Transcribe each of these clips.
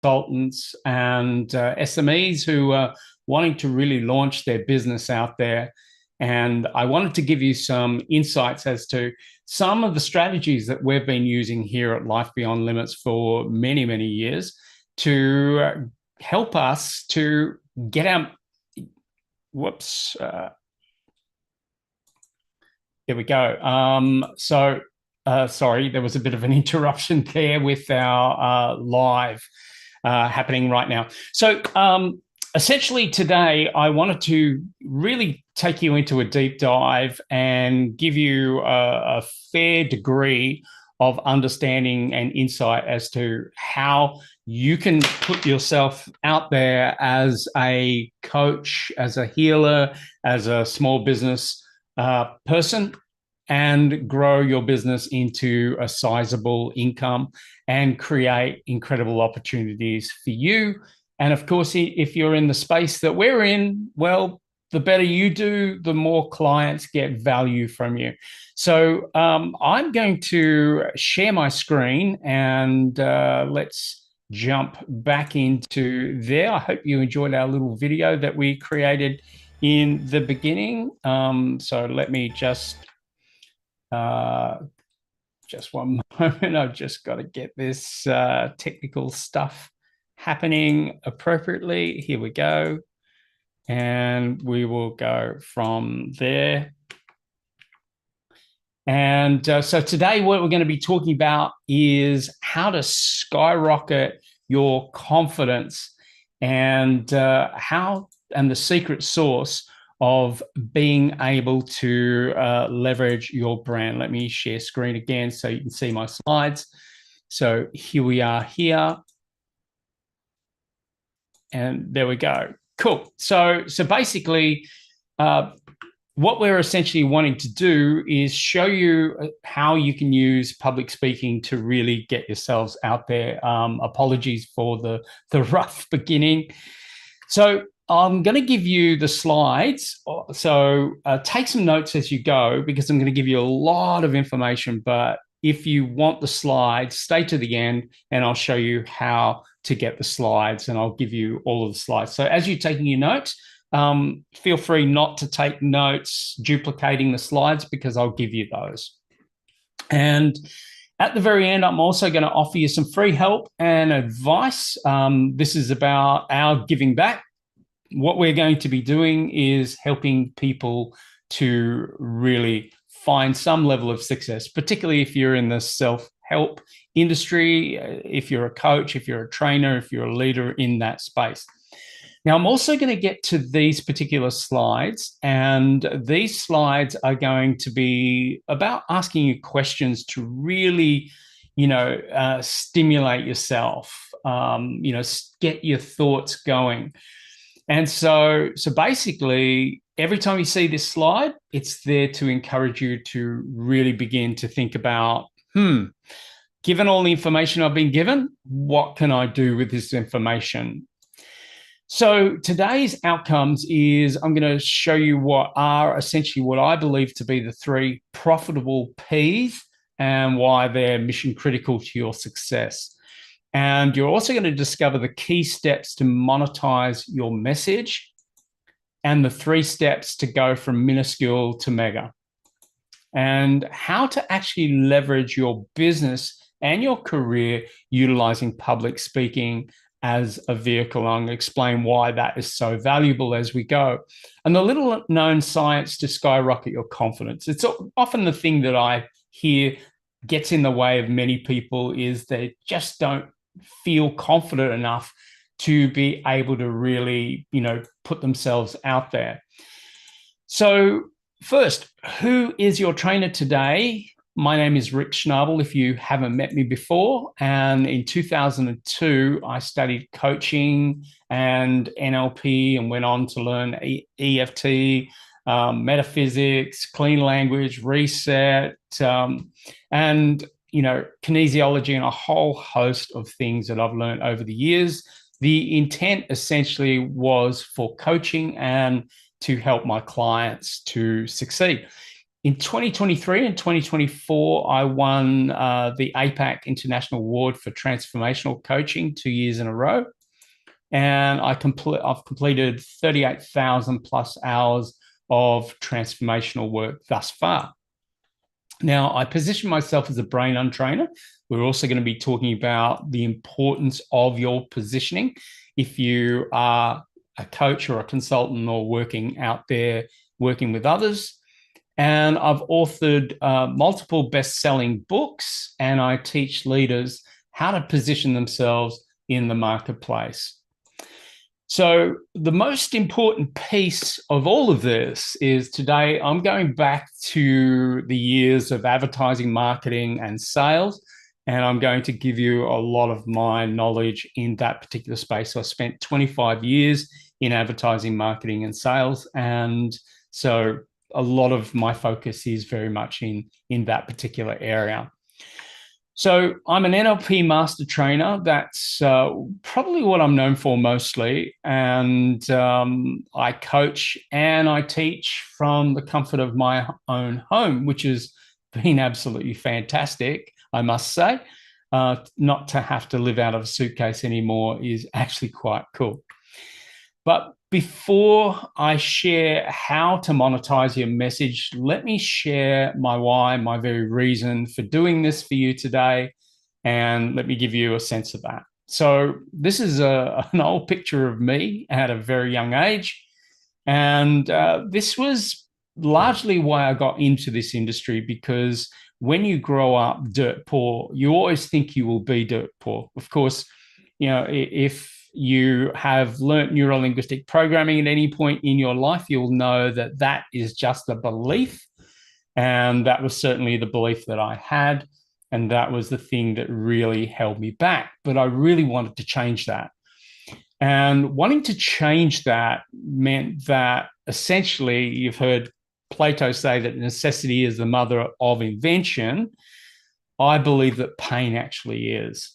consultants and SMEs who are wanting to really launch their business out there. And I wanted to give you some insights as to some of the strategies that we've been using here at Life Beyond Limits for many, many years to help us to get our, here we go. Sorry, there was a bit of an interruption there with our live happening right now. So essentially today, I wanted to really take you into a deep dive and give you a fair degree of understanding and insight as to how you can put yourself out there as a coach, as a healer, as a small business person, and grow your business into a sizable income and create incredible opportunities for you. And of course, if you're in the space that we're in, well, the better you do, the more clients get value from you. So I'm going to share my screen and let's jump back into there. I hope you enjoyed our little video that we created in the beginning. So let me just one moment. I've just got to get this technical stuff happening appropriately. Here we go. And we will go from there. And so today what we're going to be talking about is how to skyrocket your confidence and the secret sauce of being able to leverage your brand. Let me share screen again so you can see my slides. So here we are here. And there we go. Cool. So basically, what we're essentially wanting to do is show you how you can use public speaking to really get yourselves out there. Apologies for the rough beginning. So I'm going to give you the slides. So take some notes as you go, because I'm going to give you a lot of information. But if you want the slides, stay to the end and I'll show you how to get the slides, and I'll give you all of the slides. So as you're taking your notes, feel free not to take notes duplicating the slides, because I'll give you those. And at the very end, I'm also going to offer you some free help and advice. This is about our giving back. What we're going to be doing is helping people to really find some level of success, particularly if you're in the self-help industry, if you're a coach, if you're a trainer, if you're a leader in that space. Now, I'm also going to get to these particular slides, and these slides are going to be about asking you questions to really, stimulate yourself, get your thoughts going. And so basically, every time you see this slide, it's there to encourage you to really begin to think about, given all the information I've been given, what can I do with this information? So today's outcomes is I'm going to show you what are essentially what I believe to be the 3 profitable Ps and why they're mission critical to your success. And you're also going to discover the key steps to monetize your message and the 3 steps to go from minuscule to mega, and how to actually leverage your business and your career utilizing public speaking as a vehicle. I'm going to explain why that is so valuable as we go. And the little known science to skyrocket your confidence. It's often the thing that I hear gets in the way of many people is they just don't feel confident enough to be able to really, put themselves out there. So first, who is your trainer today? My name is Rik Schnabel, if you haven't met me before. And in 2002, I studied coaching and NLP and went on to learn EFT, metaphysics, clean language, reset, and kinesiology, and a whole host of things that I've learned over the years. The intent essentially was for coaching and to help my clients to succeed. In 2023 and 2024, I won the APAC International Award for Transformational Coaching 2 years in a row. And I've completed 38,000 plus hours of transformational work thus far. Now, I position myself as a brain untrainer. We're also going to be talking about the importance of your positioning if you are a coach or a consultant or working out there working with others. And I've authored multiple best-selling books, and I teach leaders how to position themselves in the marketplace. So the most important piece of all of this is today I'm going back to the years of advertising, marketing, and sales, and I'm going to give you a lot of my knowledge in that particular space. So I spent 25 years in advertising, marketing, and sales, and so a lot of my focus is very much in that particular area. So I'm an NLP master trainer. That's probably what I'm known for mostly. And I coach and I teach from the comfort of my own home, which has been absolutely fantastic, I must say. Not to have to live out of a suitcase anymore is actually quite cool. But before I share how to monetize your message, let me share my why, my very reason for doing this for you today, and let me give you a sense of that. So this is an old picture of me at a very young age, and this was largely why I got into this industry, because when you grow up dirt poor, you always think you will be dirt poor. Of course, you know, if you have learnt neuro-linguistic programming at any point in your life, you'll know that that is just a belief. And that was certainly the belief that I had. And that was the thing that really held me back. But I really wanted to change that. And wanting to change that meant that essentially, you've heard Plato say that necessity is the mother of invention. I believe that pain actually is.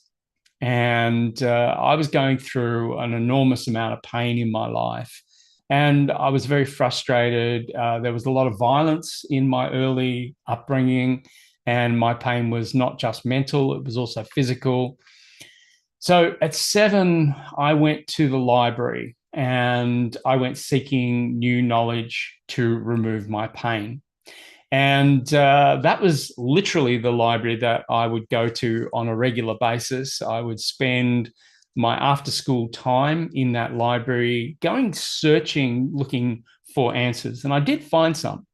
And I was going through an enormous amount of pain in my life. And I was very frustrated. There was a lot of violence in my early upbringing. And my pain was not just mental, it was also physical. So at 7, I went to the library and I went seeking new knowledge to remove my pain. And that was literally the library that I would go to on a regular basis. I would spend my after school time in that library going searching, looking for answers. And I did find some.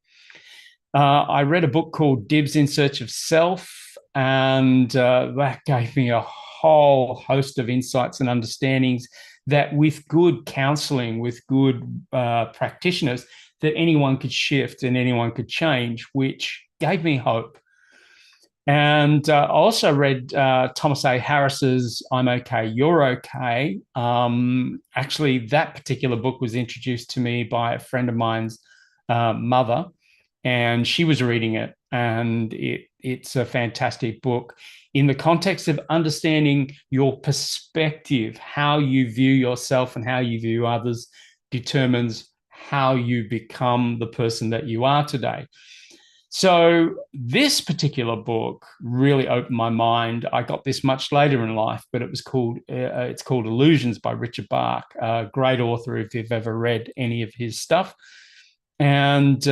I read a book called Dibs in Search of Self, and that gave me a whole host of insights and understandings that with good counseling, with good practitioners, that anyone could shift and anyone could change, which gave me hope. And I also read Thomas A. Harris's I'm Okay, You're Okay. Actually, that particular book was introduced to me by a friend of mine's mother, and she was reading it. And it's a fantastic book in the context of understanding your perspective. How you view yourself and how you view others determines how you become the person that you are today. So this particular book really opened my mind. I got this much later in life, but it's called Illusions by Richard Bach, a great author if you've ever read any of his stuff. And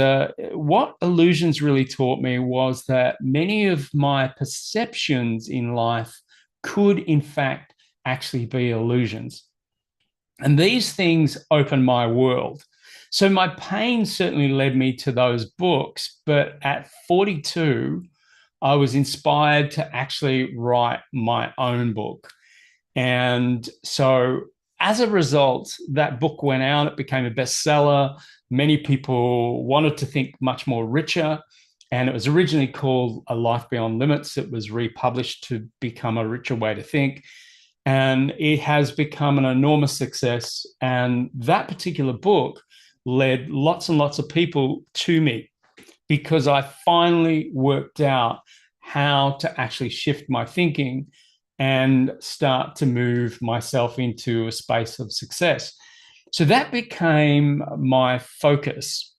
what Illusions really taught me was that many of my perceptions in life could, in fact, actually be illusions. And these things opened my world. So my pain certainly led me to those books, but at 42, I was inspired to actually write my own book. And so as a result, that book went out, it became a bestseller. Many people wanted to think much more richer. And it was originally called A Life Beyond Limits. It was republished to become A Richer Way to Think. And it has become an enormous success. And that particular book led lots and lots of people to me because I finally worked out how to actually shift my thinking and start to move myself into a space of success. So that became my focus.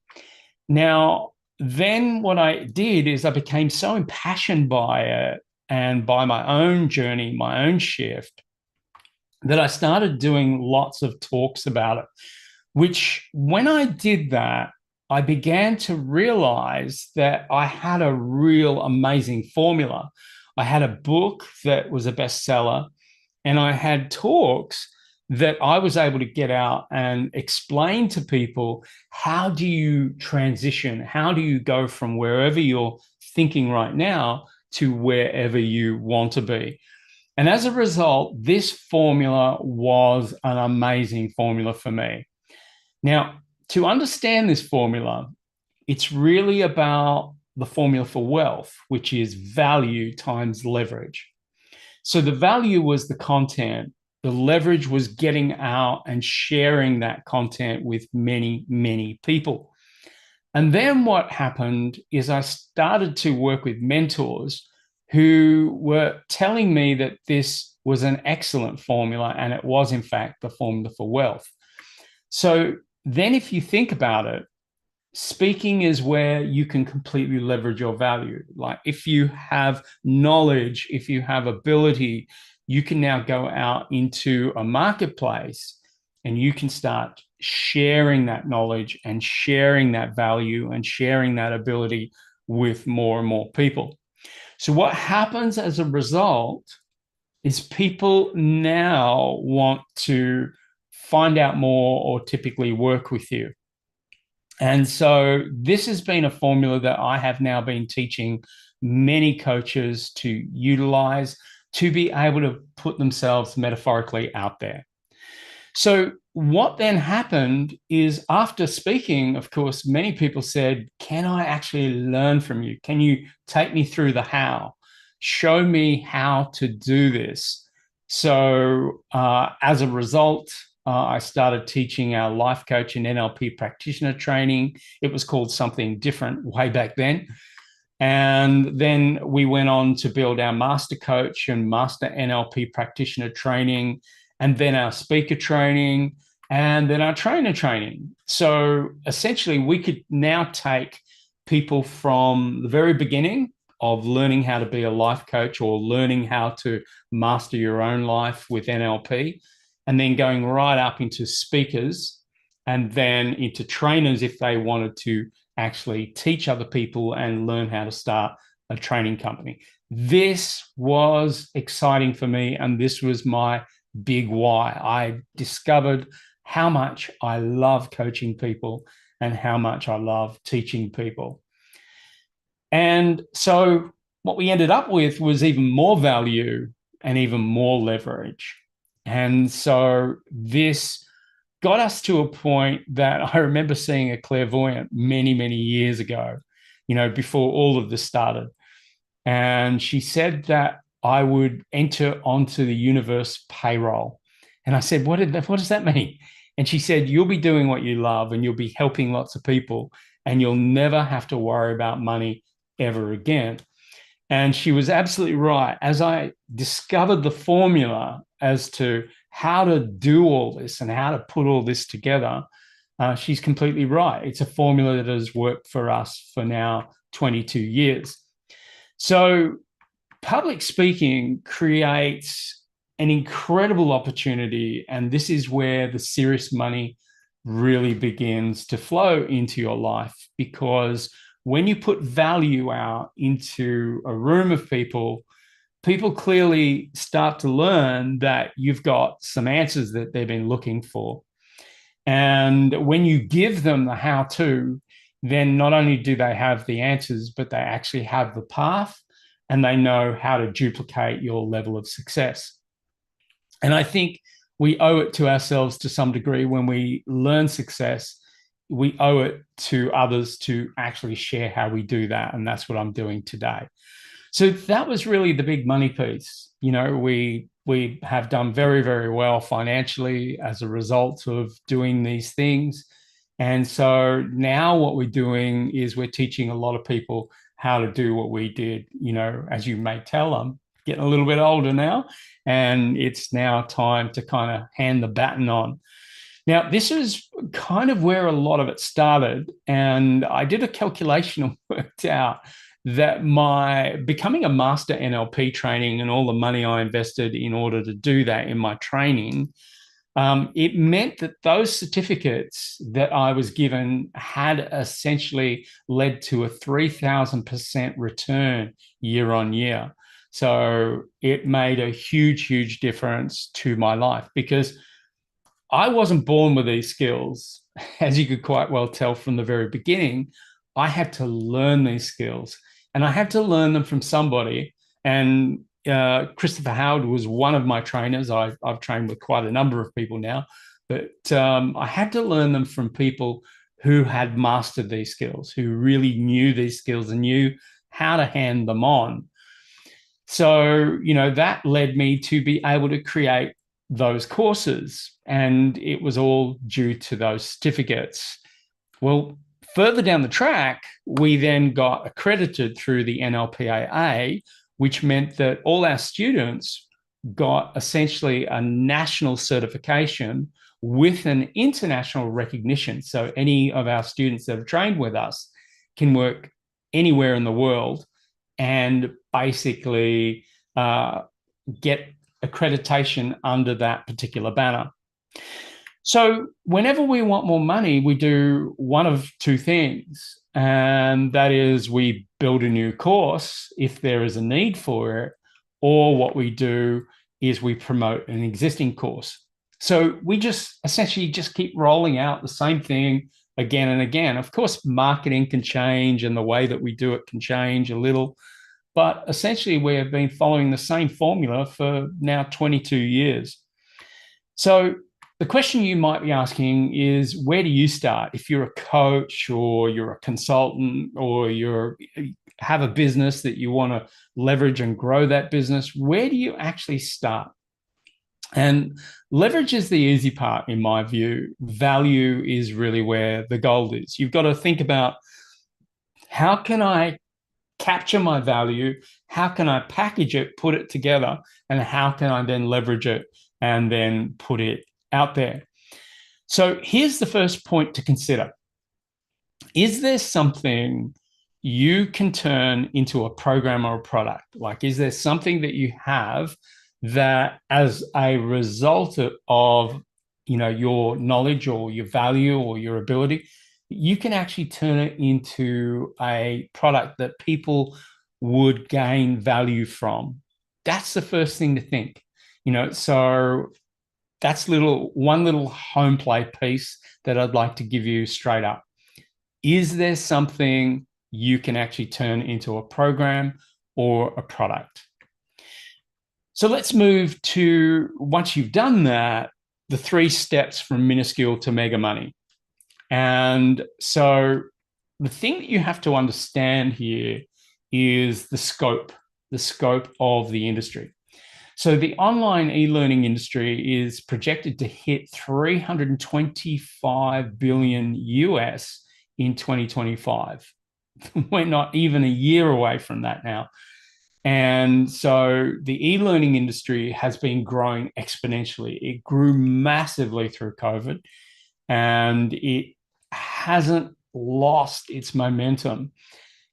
Now, then what I did is I became so impassioned by it and by my own journey, my own shift, that I started doing lots of talks about it, which when I did that, I began to realize that I had a real amazing formula. I had a book that was a bestseller, and I had talks that I was able to get out and explain to people, how do you transition? How do you go from wherever you're thinking right now to wherever you want to be? And as a result, this formula was an amazing formula for me. Now, to understand this formula, it's really about the formula for wealth, which is value times leverage. So the value was the content, the leverage was getting out and sharing that content with many, many people. And then what happened is I started to work with mentors who were telling me that this was an excellent formula, and it was, in fact, the formula for wealth. So then, if you think about it, speaking is where you can completely leverage your value. Like if you have knowledge, if you have ability, you can now go out into a marketplace and you can start sharing that knowledge and sharing that value and sharing that ability with more and more people. So what happens as a result is people now want to find out more or typically work with you. And so this has been a formula that I have now been teaching many coaches to utilize to be able to put themselves metaphorically out there. So what then happened is, after speaking, of course, many people said, can I actually learn from you? Can you take me through the how? Show me how to do this. So as a result, I started teaching our life coach and NLP practitioner training. It was called something different way back then. And then we went on to build our master coach and master NLP practitioner training, and then our speaker training, and then our trainer training. So essentially, we could now take people from the very beginning of learning how to be a life coach or learning how to master your own life with NLP, and then going right up into speakers and then into trainers if they wanted to actually teach other people and learn how to start a training company. This was exciting for me, and this was my big why. I discovered how much I love coaching people and how much I love teaching people. And so what we ended up with was even more value and even more leverage. And so this got us to a point that I remember seeing a clairvoyant many, many years ago, before all of this started. And she said that I would enter onto the universe payroll. And I said, what does that mean? And she said, you'll be doing what you love and you'll be helping lots of people and you'll never have to worry about money ever again. And she was absolutely right. As I discovered the formula as to how to do all this and how to put all this together, she's completely right. It's a formula that has worked for us for now 22 years. So public speaking creates an incredible opportunity, and this is where the serious money really begins to flow into your life, because when you put value out into a room of people, people clearly start to learn that you've got some answers that they've been looking for. And when you give them the how-to, then not only do they have the answers, but they actually have the path and they know how to duplicate your level of success. And I think we owe it to ourselves to some degree when we learn success. We owe it to others to actually share how we do that. And that's what I'm doing today. So that was really the big money piece. We have done very, very well financially as a result of doing these things. And so now what we're doing is we're teaching a lot of people how to do what we did. As you may tell, I'm getting a little bit older now, and it's now time to kind of hand the baton on. Now, this is kind of where a lot of it started. And I did a calculation and worked out that my becoming a master NLP training and all the money I invested in order to do that in my training, it meant that those certificates that I was given had essentially led to a 3,000% return year on year. So it made a huge, huge difference to my life because I wasn't born with these skills. As you could quite well tell from the very beginning, I had to learn these skills and I had to learn them from somebody. And Christopher Howard was one of my trainers. I've trained with quite a number of people now, but I had to learn them from people who had mastered these skills, who really knew these skills and knew how to hand them on. So, that led me to be able to create those courses, and it was all due to those certificates. Well, further down the track, we then got accredited through the NLPAA, which meant that all our students got essentially a national certification with an international recognition. So any of our students that have trained with us can work anywhere in the world and basically get accreditation under that particular banner. So whenever we want more money, we do one of two things. And that is we build a new course if there is a need for it, or what we do is we promote an existing course. So we just essentially just keep rolling out the same thing again and again. Of course, marketing can change and the way that we do it can change a little, but essentially we have been following the same formula for now 22 years. So the question you might be asking is, where do you start? If you're a coach or you're a consultant or you have a business that you want to leverage and grow that business, where do you actually start? And leverage is the easy part, in my view. Value is really where the gold is. You've got to think about, how can I capture my value? How can I package it, put it together, and how can I then leverage it and then put it out there? So here's the first point to consider. Is there something you can turn into a program or a product? Like, is there something that you have that as a result of your knowledge or your value or your ability, you can actually turn it into a product that people would gain value from? That's the first thing to think. So that's one little home play piece that I'd like to give you straight up. Is there something you can actually turn into a program or a product? So let's move to, once you've done that, the 3 steps from minuscule to mega money. And so the thing that you have to understand here is the scope of the industry. So the online e-learning industry is projected to hit 325 billion US in 2025. We're not even a year away from that now. And so the e-learning industry has been growing exponentially. It grew massively through COVID, and it hasn't lost its momentum.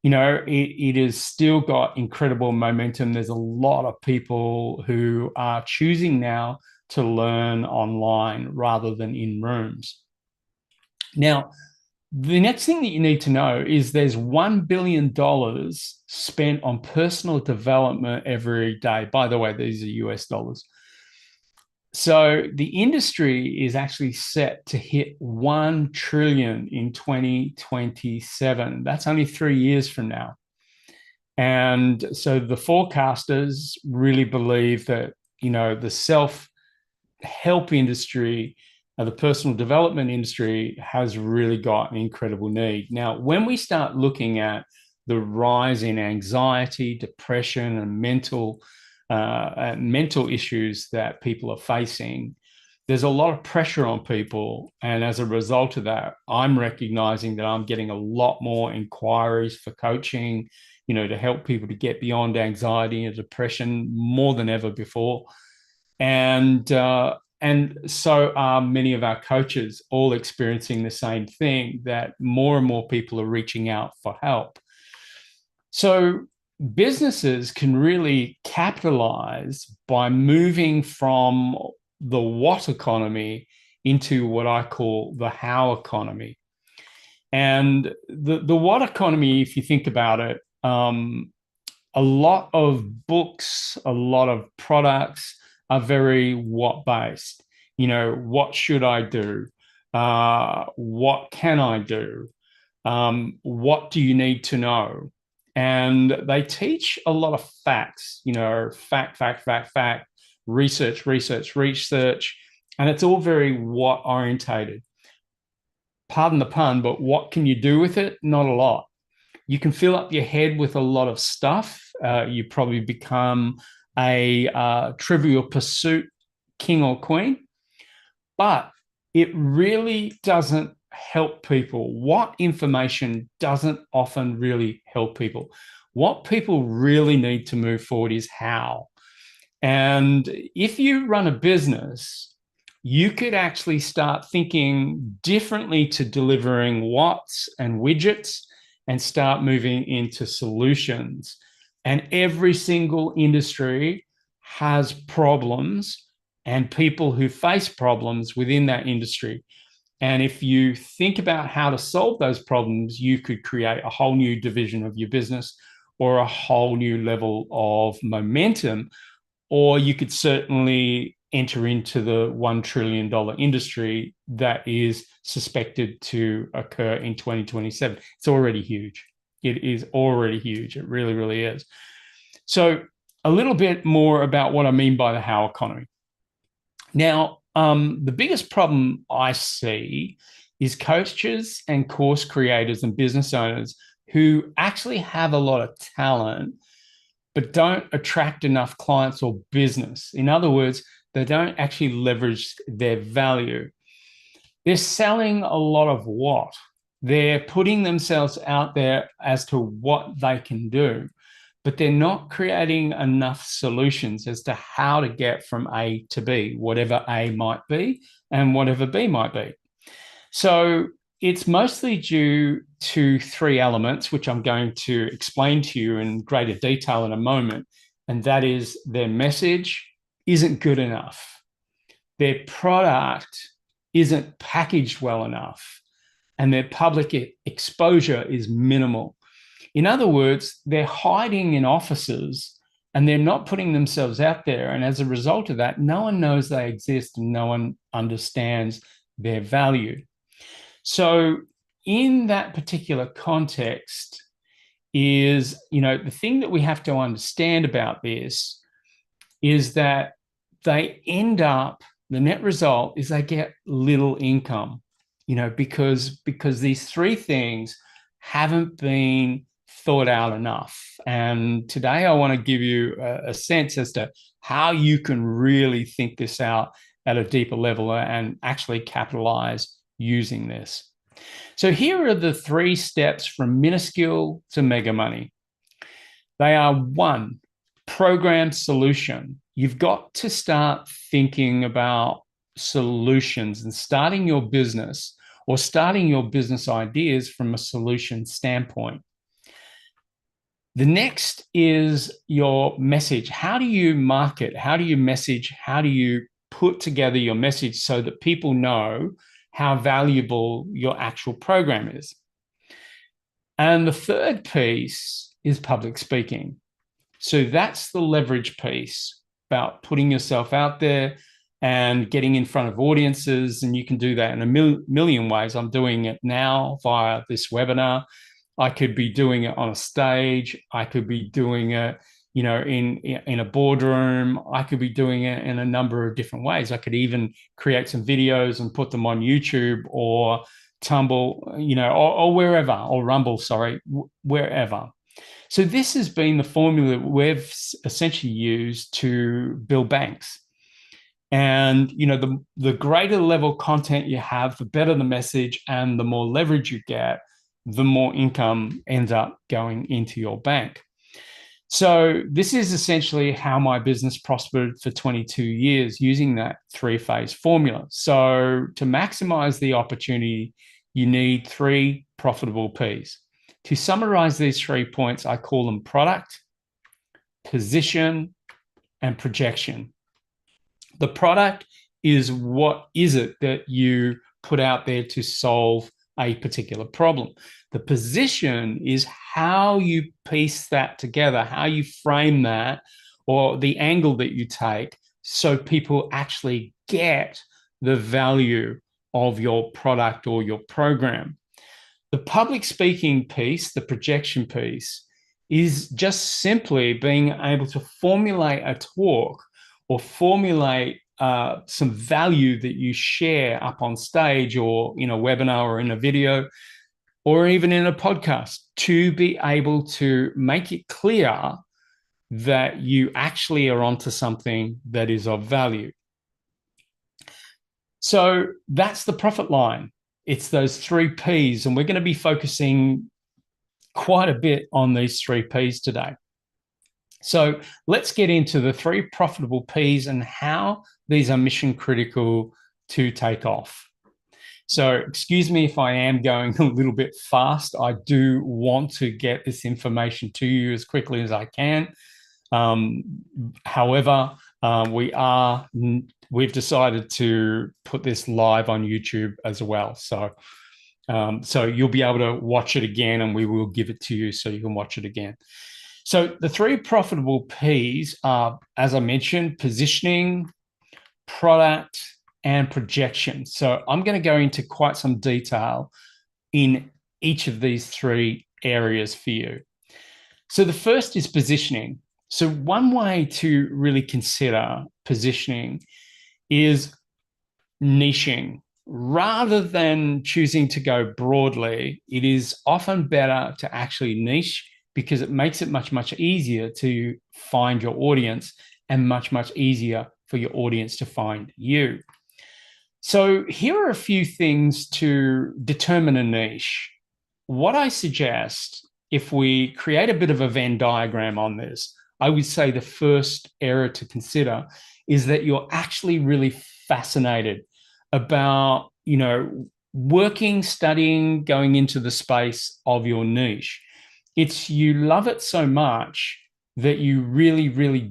It has still got incredible momentum. There's a lot of people who are choosing now to learn online rather than in rooms. Now, the next thing that you need to know is there's $1 billion spent on personal development every day. By the way, these are US dollars. So the industry is actually set to hit 1 trillion in 2027. That's only 3 years from now. And so the forecasters really believe that, the self-help industry, the personal development industry has really got an incredible need. Now, when we start looking at the rise in anxiety, depression, and mental issues that people are facing, there's a lot of pressure on people. And as a result of that, I'm recognizing that I'm getting a lot more inquiries for coaching, to help people to get beyond anxiety and depression more than ever before. And And so are many of our coaches, all experiencing the same thing, that more and more people are reaching out for help. So businesses can really capitalize by moving from the what economy into what I call the how economy. And the what economy, if you think about it, a lot of books, a lot of products are very what based. What should I do? What can I do? What do you need to know? And they teach a lot of facts, fact, research. And it's all very what orientated. Pardon the pun, but what can you do with it? Not a lot. You can fill up your head with a lot of stuff. You probably become a trivial pursuit king or queen, but it really doesn't help people. What information doesn't often really help people? What people really need to move forward is how. And if you run a business, you could actually start thinking differently to delivering what's and widgets and start moving into solutions. And every single industry has problems and people who face problems within that industry. And if you think about how to solve those problems, you could create a whole new division of your business or a whole new level of momentum, or you could certainly enter into the $1 trillion industry that is suspected to occur in 2027. It's already huge. It is already huge. It really, really is. So a little bit more about what I mean by the how economy. Now, the biggest problem I see is coaches and course creators and business owners who actually have a lot of talent, but don't attract enough clients or business. In other words, they don't actually leverage their value. They're selling a lot of what? They're putting themselves out there as to what they can do, but they're not creating enough solutions as to how to get from A to B, whatever A might be and whatever B might be. So it's mostly due to three elements, which I'm going to explain to you in greater detail in a moment. And that is their message isn't good enough. Their product isn't packaged well enough. And their public exposure is minimal. In other words, they're hiding in offices and they're not putting themselves out there. And as a result of that, no one knows they exist and no one understands their value. So in that particular context is, the thing that we have to understand about this is that they end up, the net result is they get little income, because these three things haven't been thought out enough. And today I want to give you a sense as to how you can really think this out at a deeper level and actually capitalize using this. So here are the 3 steps from minuscule to mega money. They are: 1, program solution. You've got to start thinking about solutions and starting your business or starting your business ideas from a solution standpoint. The next is your message. How do you market? How do you message? How do you put together your message so that people know how valuable your actual program is? And the third piece is public speaking. So that's the leverage piece, about putting yourself out there and getting in front of audiences. And you can do that in a million ways. I'm doing it now via this webinar. I could be doing it on a stage. I could be doing it, in a boardroom. I could be doing it in a number of different ways. I could even create some videos and put them on YouTube or Tumble, or wherever, or Rumble, wherever. So this has been the formula we've essentially used to build banks. And, the greater level content you have, the better the message, and the more leverage you get, the more income ends up going into your bank. So this is essentially how my business prospered for 22 years using that three-phase formula. So to maximize the opportunity, you need three profitable Ps. To summarize these 3 points, I call them product, position, and projection. The product is what is it that you put out there to solve a particular problem. The position is how you piece that together, how you frame that, or the angle that you take so people actually get the value of your product or your program. The public speaking piece, the projection piece, is just simply being able to formulate a talk or formulate some value that you share up on stage or in a webinar or in a video or even in a podcast to be able to make it clear that you actually are onto something that is of value. So that's the profit line. It's those 3 Ps, and we're going to be focusing quite a bit on these 3 Ps today. So let's get into the 3 profitable Ps and how these are mission critical to take off. So excuse me if I am going a little bit fast. I do want to get this information to you as quickly as I can. However, we've decided to put this live on YouTube as well. So you'll be able to watch it again, and we will give it to you so you can watch it again. So the 3 profitable Ps are, as I mentioned, positioning, product, and projection. So I'm going to go into quite some detail in each of these 3 areas for you. So the first is positioning. So one way to really consider positioning is niching. Rather than choosing to go broadly, it is often better to actually niche because it makes it much, much easier to find your audience and much, much easier for your audience to find you. So here are a few things to determine a niche. What I suggest, if we create a bit of a Venn diagram on this, I would say the first area to consider is that you're actually really fascinated about, working, studying, going into the space of your niche. It's you love it so much that you really, really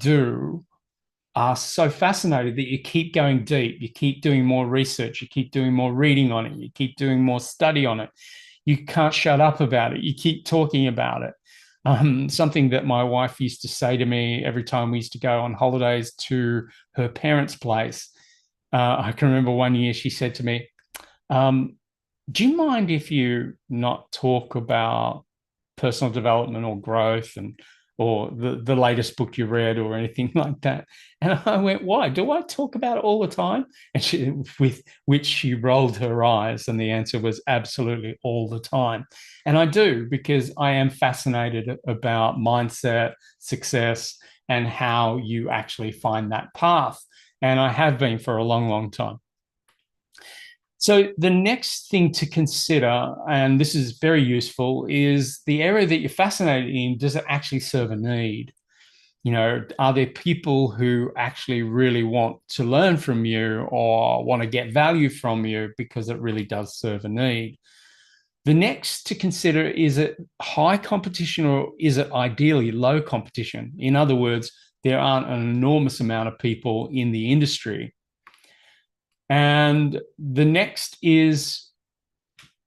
are so fascinated that you keep going deep, you keep doing more research, you keep doing more reading on it, you keep doing more study on it. You can't shut up about it. You keep talking about it. Something that my wife used to say to me every time we used to go on holidays to her parents' place. I can remember one year she said to me, do you mind if you not talk about personal development or growth or the latest book you read or anything like that? And I went, why? Do I talk about it all the time? And with which she rolled her eyes, and the answer was absolutely all the time. And I do, because I am fascinated about mindset, success, and how you actually find that path. And I have been for a long, long time. So the next thing to consider, and this is very useful, is the area that you're fascinated in, does it actually serve a need? Are there people who actually really want to learn from you or want to get value from you because it really does serve a need? The next to consider, is it high competition or is it ideally low competition? In other words, there aren't an enormous amount of people in the industry. And the next is,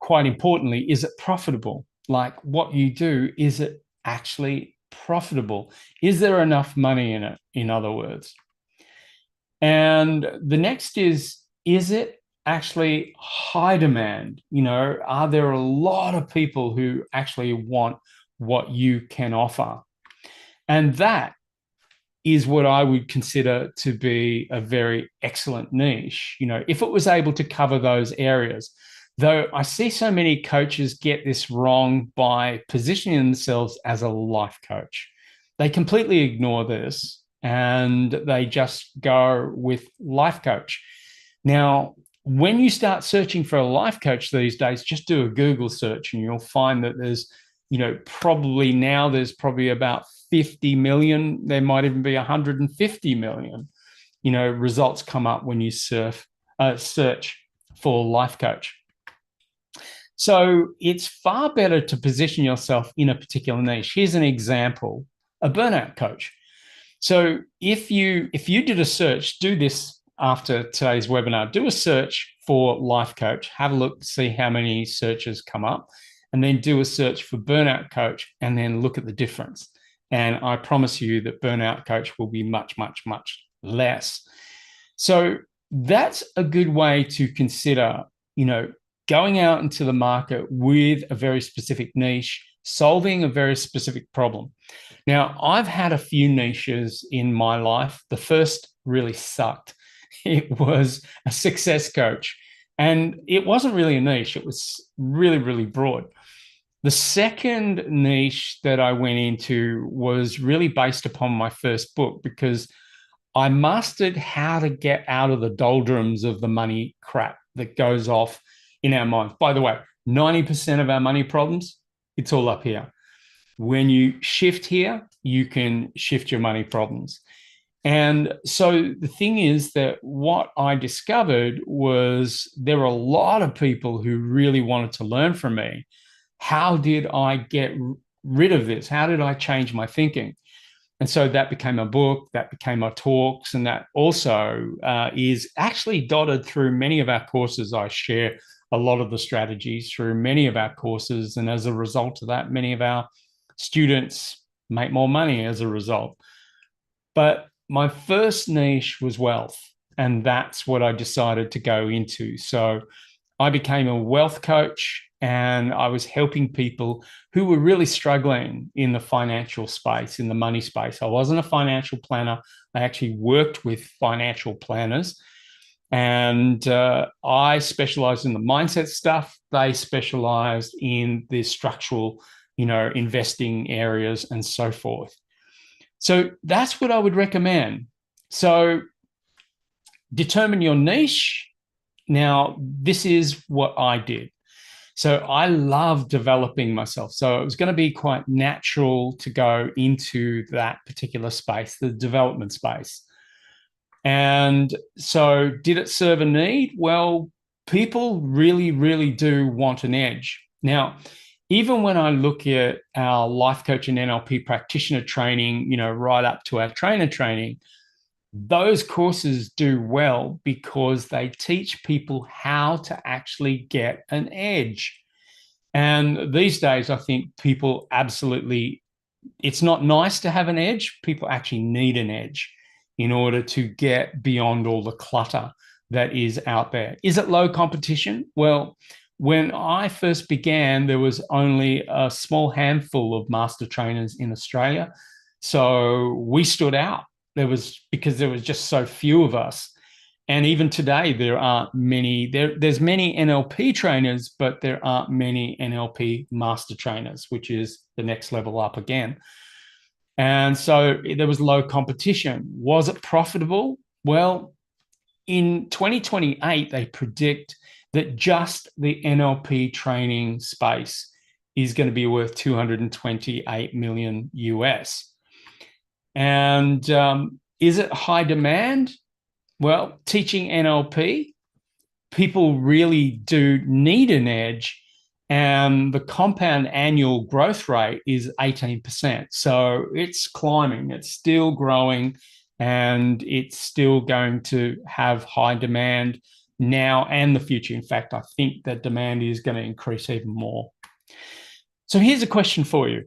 quite importantly, is it profitable? Like what you do, is it actually profitable? Is there enough money in it, in other words? And the next is it actually high demand? Are there a lot of people who actually want what you can offer? And that is what I would consider to be a very excellent niche, if it was able to cover those areas. Though I see so many coaches get this wrong by positioning themselves as a life coach. They completely ignore this and they just go with life coach. Now, when you start searching for a life coach these days, just do a Google search and you'll find that there's probably about 50 million. There might even be 150 million, results come up when you search for life coach. So it's far better to position yourself in a particular niche. Here's an example, a burnout coach. So if you did a search, do this after today's webinar, do a search for life coach, have a look, see how many searches come up, and then do a search for burnout coach, and then look at the difference. And I promise you that burnout coach will be much, much, much less. So that's a good way to consider, going out into the market with a very specific niche, solving a very specific problem. Now, I've had a few niches in my life. The first really sucked. It was a success coach. And it wasn't really a niche. It was really, really broad. The second niche that I went into was really based upon my first book, because I mastered how to get out of the doldrums of the money crap that goes off in our minds. By the way, 90% of our money problems, it's all up here. When you shift here, you can shift your money problems. And so the thing is that what I discovered was there were a lot of people who really wanted to learn from me. How did I get rid of this? How did I change my thinking? And so that became a book, that became my talks, and that also is actually dotted through many of our courses. I share a lot of the strategies through many of our courses. And as a result of that, many of our students make more money as a result. But my first niche was wealth, and that's what I decided to go into. So I became a wealth coach, and I was helping people who were really struggling in the financial space, in the money space. I wasn't a financial planner. I actually worked with financial planners, and I specialized in the mindset stuff. They specialized in the structural, investing areas and so forth. So that's what I would recommend. So determine your niche. Now, this is what I did. So I love developing myself. So it was going to be quite natural to go into that particular space, the development space. And so did it serve a need? Well, people really, really do want an edge. Now, even when I look at our life coach and NLP practitioner training, right up to our trainer training, those courses do well because they teach people how to actually get an edge. And these days, I think people absolutely, it's not nice to have an edge. People actually need an edge in order to get beyond all the clutter that is out there. Is it low competition? Well, when I first began, there was only a small handful of master trainers in Australia. So we stood out. Because there was just so few of us. And even today, there aren't many. There's many NLP trainers, but there aren't many NLP master trainers, which is the next level up again. And so there was low competition. Was it profitable? Well, in 2028, they predict that just the NLP training space is going to be worth 228 million US. And is it high demand? Well, teaching NLP, people really do need an edge, and the compound annual growth rate is 18%. So it's climbing, it's still growing, and it's still going to have high demand now and the future. In fact, I think that demand is going to increase even more. So here's a question for you.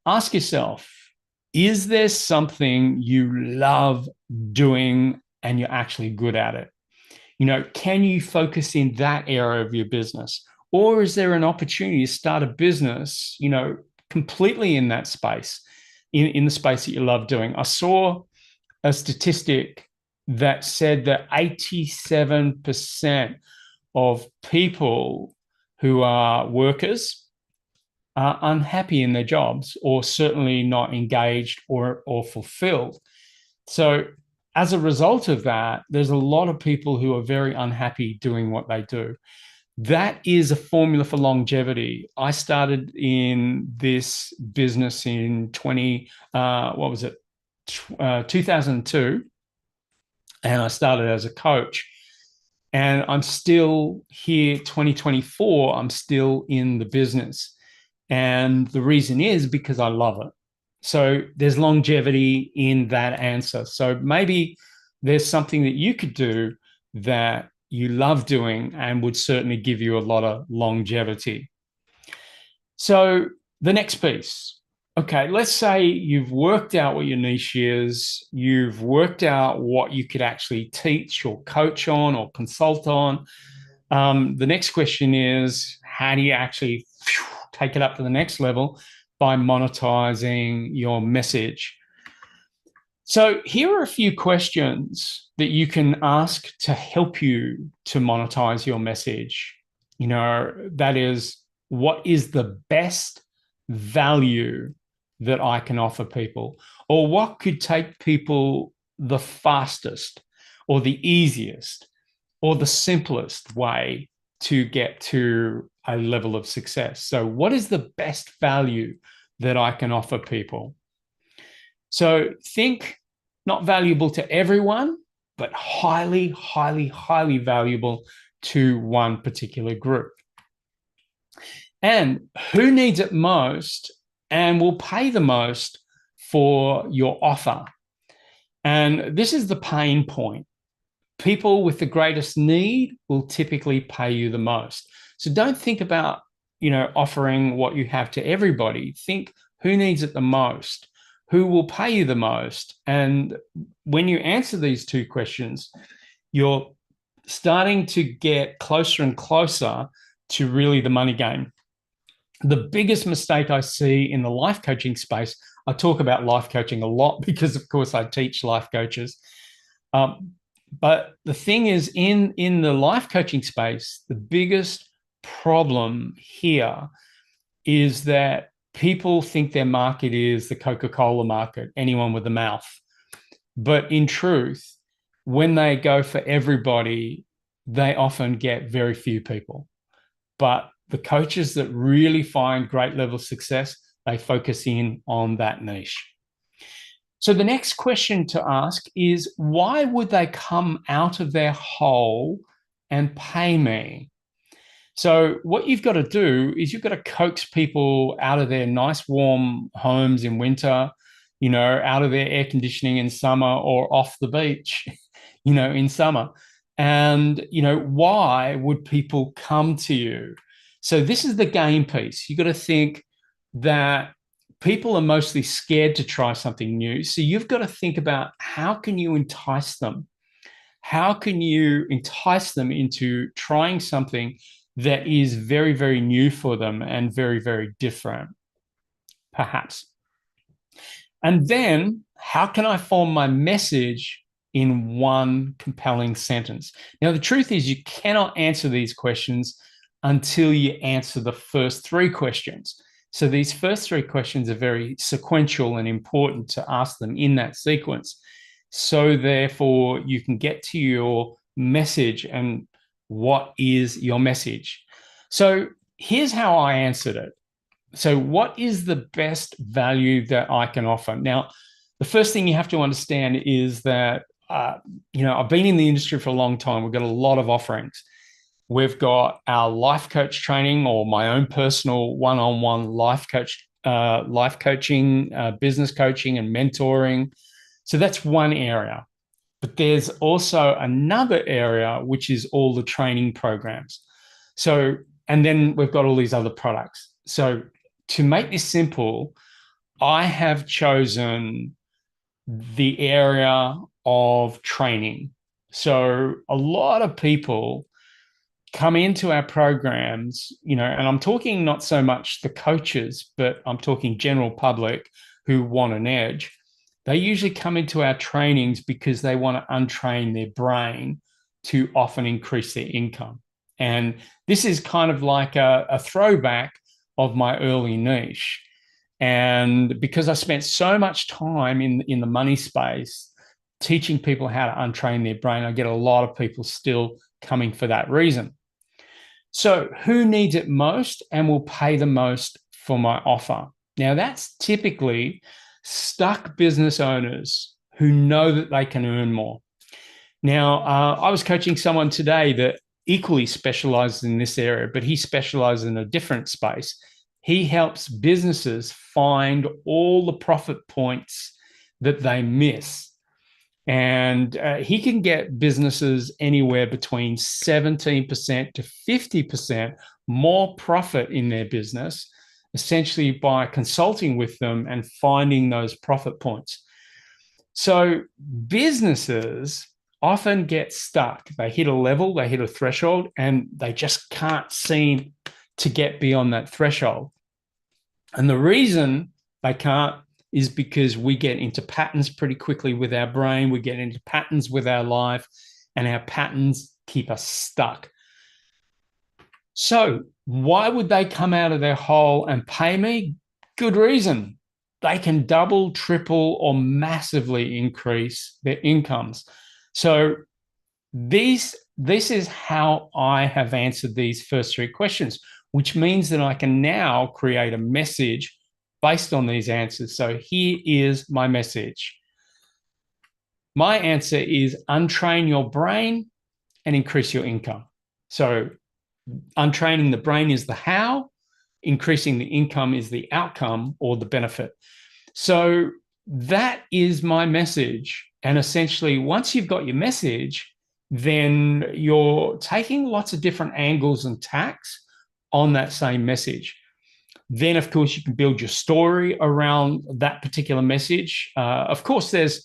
Ask yourself, is there something you love doing and you're actually good at it? Can you focus in that area of your business? Or is there an opportunity to start a business, completely in that space, in the space that you love doing? I saw a statistic that said that 87% of people who are workers are unhappy in their jobs, or certainly not engaged or fulfilled. So as a result of that, there's a lot of people who are very unhappy doing what they do. That is a formula for longevity. I started in this business in 2002, and I started as a coach. And I'm still here, 2024, I'm still in the business. And the reason is because I love it. So there's longevity in that answer. So maybe there's something that you could do that you love doing and would certainly give you a lot of longevity. So the next piece. Okay, let's say you've worked out what your niche is, you've worked out what you could actually teach or coach on or consult on. The next question is, how do you actually take it up to the next level by monetizing your message? So here are a few questions that you can ask to help you to monetize your message. That is, what is the best value that I can offer people? Or what could take people the fastest or the easiest or the simplest way to get to a level of success? So what is the best value that I can offer people? So think not valuable to everyone, but highly, highly, highly valuable to one particular group. And who needs it most and will pay the most for your offer? And this is the pain point. People with the greatest need will typically pay you the most. So don't think about, offering what you have to everybody. Think who needs it the most, who will pay you the most. And when you answer these two questions, you're starting to get closer and closer to really the money game. The biggest mistake I see in the life coaching space, I talk about life coaching a lot because, of course, I teach life coaches. But the thing is, in the life coaching space, the biggest problem here is that people think their market is the Coca-Cola market, anyone with a mouth. But in truth, when they go for everybody, they often get very few people. But the coaches that really find great level of success, they focus in on that niche. So the next question to ask is, why would they come out of their hole and pay me? So what you've got to do is you've got to coax people out of their nice warm homes in winter, out of their air conditioning in summer or off the beach, in summer. And, why would people come to you? So this is the game piece. You've got to think that people are mostly scared to try something new. So you've got to think about, how can you entice them? How can you entice them into trying something that is very, very new for them and very, very different, perhaps? And then, how can I form my message in one compelling sentence? Now, the truth is, you cannot answer these questions until you answer the first three questions. So these first three questions are very sequential and important to ask them in that sequence. So therefore, you can get to your message and what is your message. So here's how I answered it. So what is the best value that I can offer? Now, the first thing you have to understand is that, I've been in the industry for a long time. We've got a lot of offerings. We've got our life coach training, or my own personal one-on-one life coaching, business coaching and mentoring. So that's one area. But there's also another area, which is all the training programs. So, and then we've got all these other products. So to make this simple, I have chosen the area of training. So a lot of people come into our programs, and I'm talking not so much the coaches, but I'm talking general public who want an edge. They usually come into our trainings because they want to untrain their brain to often increase their income. And this is kind of like a throwback of my early niche. And because I spent so much time in the money space teaching people how to untrain their brain, I get a lot of people still coming for that reason. So who needs it most and will pay the most for my offer? Now, that's typically stuck business owners who know that they can earn more. Now, I was coaching someone today that equally specializes in this area, but he specializes in a different space. He helps businesses find all the profit points that they miss. And he can get businesses anywhere between 17% to 50% more profit in their business, essentially by consulting with them and finding those profit points. So businesses often get stuck. They hit a level, they hit a threshold, and they just can't seem to get beyond that threshold. And the reason they can't is because we get into patterns pretty quickly with our brain. We get into patterns with our life, and our patterns keep us stuck. So why would they come out of their hole and pay me? Good reason. They can double, triple, or massively increase their incomes. So this is how I have answered these first three questions, which means that I can now create a message based on these answers. So here is my message. My answer is untrain your brain and increase your income. So untraining the brain is the how, increasing the income is the outcome or the benefit. So that is my message. And essentially, once you've got your message, then you're taking lots of different angles and tacks on that same message. Then, of course, you can build your story around that particular message. Of course, there's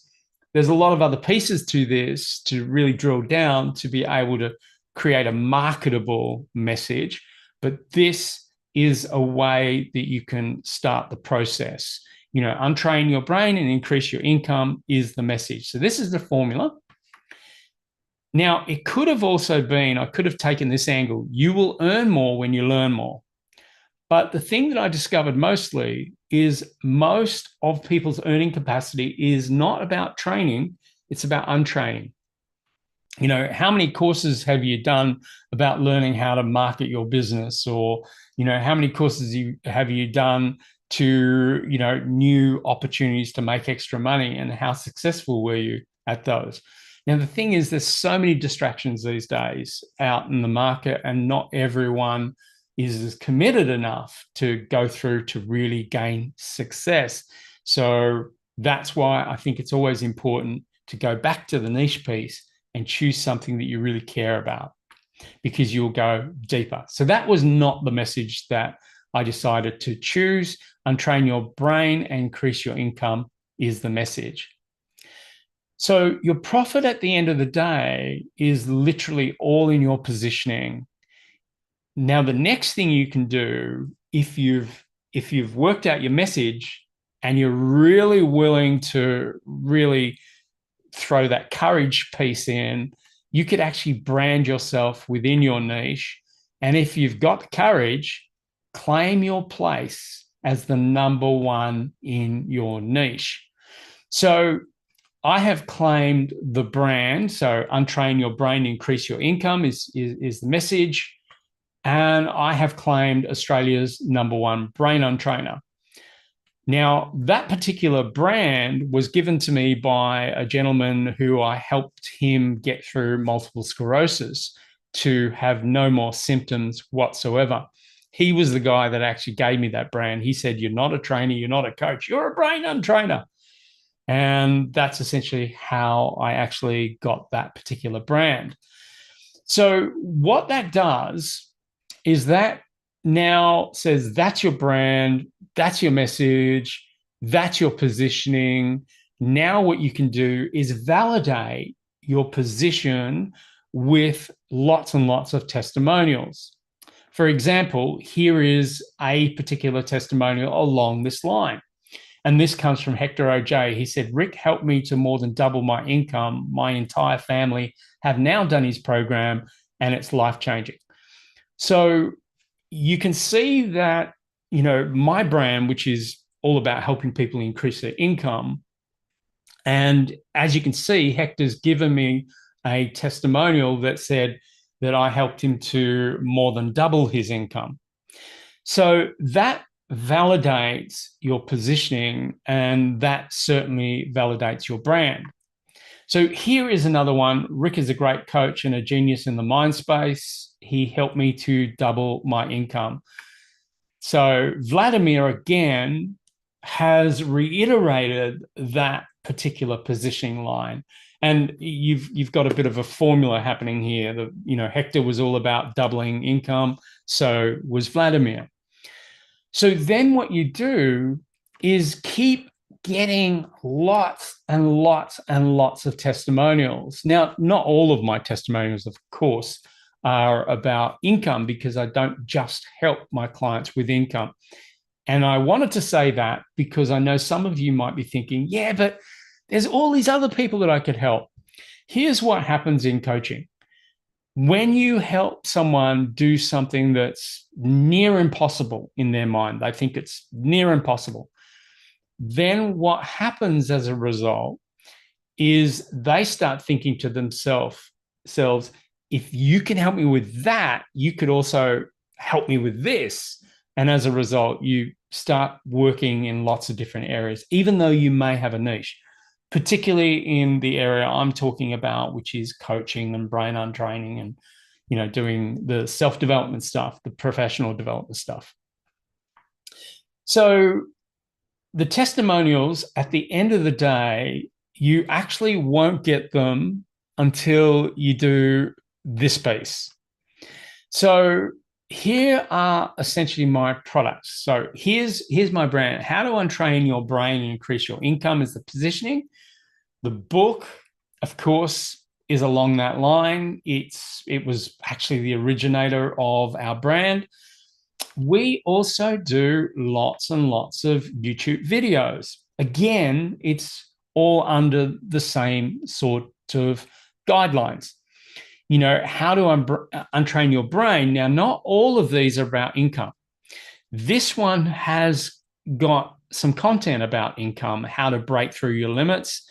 a lot of other pieces to this to really drill down to be able to create a marketable message. But this is a way that you can start the process. Untrain your brain and increase your income is the message. So this is the formula. Now, it could have also been, I could have taken this angle. You will earn more when you learn more. But the thing that I discovered mostly is most of people's earning capacity is not about training, it's about untraining. How many courses have you done about learning how to market your business? Or, how many courses have you done to, new opportunities to make extra money, and how successful were you at those? Now, the thing is, there's so many distractions these days out in the market, and not everyone is committed enough to go through to really gain success. So that's why I think it's always important to go back to the niche piece and choose something that you really care about, because you'll go deeper. So that was not the message that I decided to choose. Untrain your brain and increase your income is the message. So your profit at the end of the day is literally all in your positioning. Now, the next thing you can do, if you've worked out your message and you're really willing to really throw that courage piece in, you could actually brand yourself within your niche. And if you've got courage, claim your place as the number one in your niche. So I have claimed the brand. So untrain your brain, increase your income is the message. And I have claimed Australia's number one brain untrainer. Now, that particular brand was given to me by a gentleman who I helped him get through multiple sclerosis to have no more symptoms whatsoever. He was the guy that actually gave me that brand. He said, "You're not a trainer, you're not a coach, you're a brain untrainer." And that's essentially how I actually got that particular brand. So what that does is that now says that's your brand, that's your message, that's your positioning. Now what you can do is validate your position with lots and lots of testimonials. For example, here is a particular testimonial along this line. And this comes from Hector OJ. He said, "Rik helped me to more than double my income. My entire family have now done his program, and it's life-changing." So you can see that, my brand, which is all about helping people increase their income. And as you can see, Hector's given me a testimonial that said, that I helped him to more than double his income. So that validates your positioning, and that certainly validates your brand. So here is another one. Rik is a great coach and a genius in the mind space. He helped me to double my income. So Vladimir, again, has reiterated that particular positioning line. And you've got a bit of a formula happening here. Hector was all about doubling income, so was Vladimir. So then what you do is keep getting lots and lots and lots of testimonials. Now, not all of my testimonials, of course, are about income, because I don't just help my clients with income. And I wanted to say that because I know some of you might be thinking, yeah, but there's all these other people that I could help. Here's what happens in coaching. When you help someone do something that's near impossible in their mind, they think it's near impossible, then what happens as a result is they start thinking to themselves, if you can help me with that, you could also help me with this. And as a result, you start working in lots of different areas, even though you may have a niche, particularly in the area I'm talking about, which is coaching and brain untraining and, doing the self-development stuff, the professional development stuff. So the testimonials, at the end of the day, you actually won't get them until you do this piece. So here are essentially my products. So here's my brand. How to untrain your brain and increase your income is the positioning. The book, of course, is along that line. It was actually the originator of our brand. We also do lots and lots of YouTube videos. Again, it's all under the same sort of guidelines. How to untrain your brain. Now, not all of these are about income. This one has got some content about income, how to break through your limits.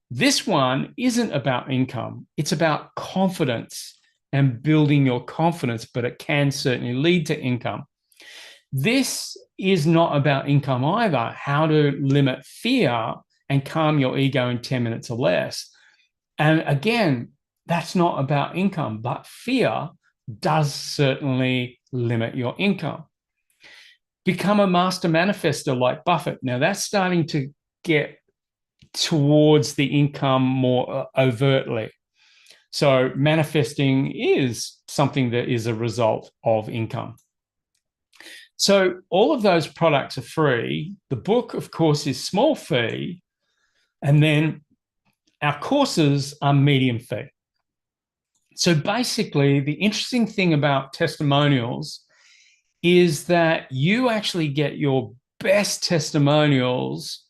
This one isn't about income. It's about confidence and building your confidence, but it can certainly lead to income. This is not about income either, how to limit fear and calm your ego in 10 minutes or less. And again, that's not about income, but fear does certainly limit your income. Become a master manifester like Buffett. Now, that's starting to get towards the income more overtly. So manifesting is something that is a result of income. So all of those products are free. The book, of course, is small fee. And then our courses are medium fee. So basically, the interesting thing about testimonials is that you actually get your best testimonials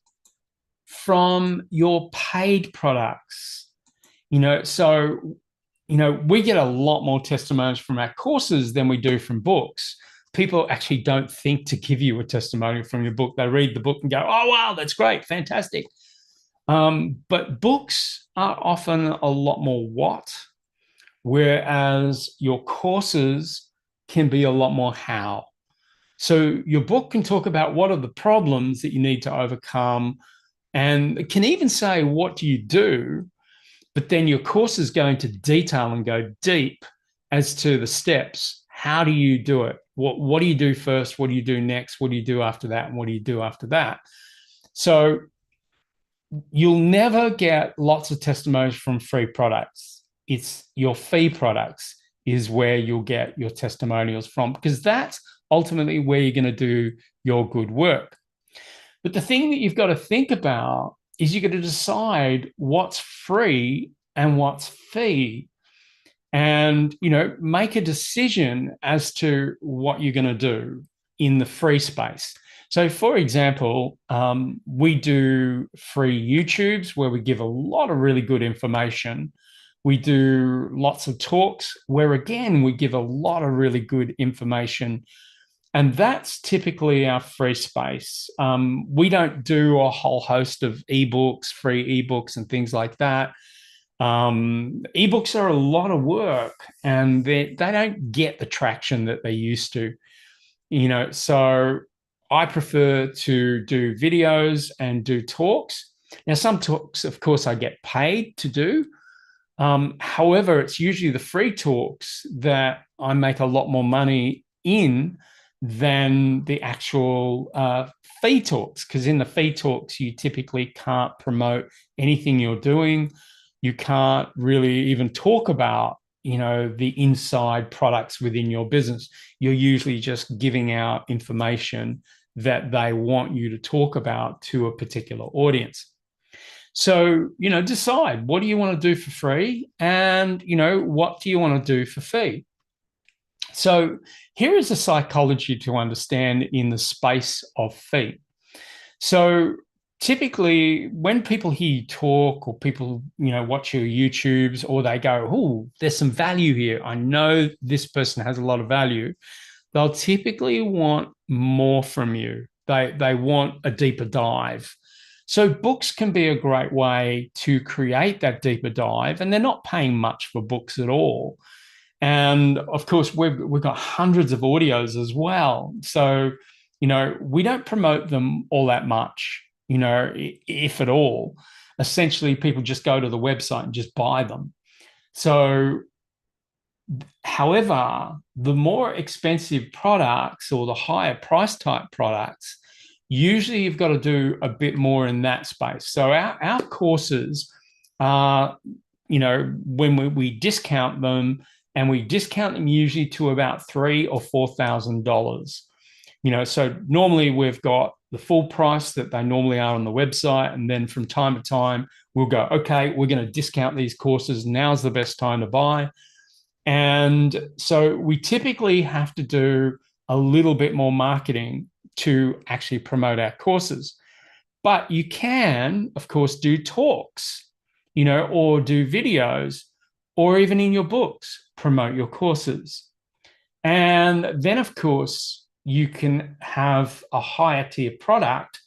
from your paid products. So we get a lot more testimonials from our courses than we do from books. People actually don't think to give you a testimonial from your book. They read the book and go, oh, wow, that's great, fantastic. But books are often a lot more what, whereas your courses can be a lot more how. So your book can talk about what are the problems that you need to overcome, and it can even say, what do you do? But then your course is going to detail and go deep as to the steps. How do you do it? What do you do first? What do you do next? What do you do after that? And what do you do after that? So you'll never get lots of testimonials from free products. It's your fee products is where you'll get your testimonials from, because that's ultimately where you're going to do your good work. But the thing that you've got to think about is you've got to decide what's free and what's fee, and make a decision as to what you're going to do in the free space. So, for example, we do free YouTubes where we give a lot of really good information. We do lots of talks where, again, we give a lot of really good information. And that's typically our free space. We don't do a whole host of ebooks, free ebooks and things like that. Ebooks are a lot of work, and they don't get the traction that they used to. So I prefer to do videos and do talks. Now, some talks, of course, I get paid to do. However, it's usually the free talks that I make a lot more money in than the actual fee talks, because in the fee talks, you typically can't promote anything you're doing. You can't really even talk about, the inside products within your business. You're usually just giving out information that they want you to talk about to a particular audience. So, decide, what do you want to do for free, and, what do you want to do for fee? So here is a psychology to understand in the space of fee. So typically when people hear you talk, or people, watch your YouTubes, or they go, oh, there's some value here, I know this person has a lot of value, they'll typically want more from you. They want a deeper dive. So books can be a great way to create that deeper dive, and they're not paying much for books at all. And of course, we've got hundreds of audios as well. So, we don't promote them all that much, if at all. Essentially, people just go to the website and just buy them. So, however, the more expensive products, or the higher price type products, usually you've got to do a bit more in that space. So our courses are, when we discount them, and we discount them usually to about $3,000 or $4,000. So normally we've got the full price that they normally are on the website, and then from time to time we'll go, okay, we're going to discount these courses. Now's the best time to buy. And so we typically have to do a little bit more marketing to actually promote our courses. But you can, of course, do talks, or do videos, or even in your books, promote your courses. And then, of course, you can have a higher tier product,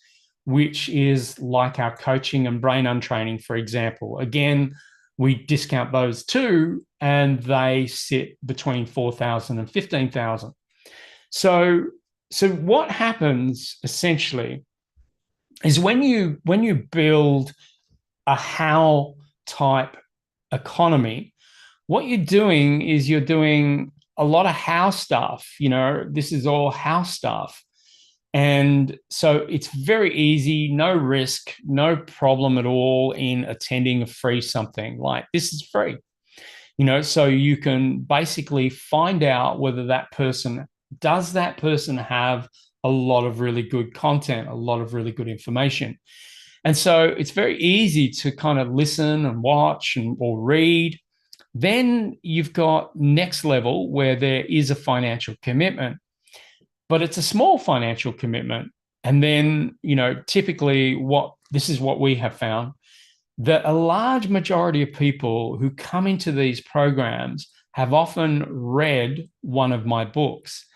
which is like our coaching and brain untraining, for example. Again, we discount those too, and they sit between 4,000 and 15,000. So what happens essentially is when you build a how type economy, what you're doing is you're doing a lot of how stuff. This is all how stuff. And so it's very easy, no risk, no problem at all in attending a free something. Like, this is free, so you can basically find out whether that person have a lot of really good content, a lot of really good information. And so it's very easy to kind of listen and watch or read. Then you've got next level, where there is a financial commitment, but it's a small financial commitment. And then, typically this is what we have found, that a large majority of people who come into these programs have often read one of my books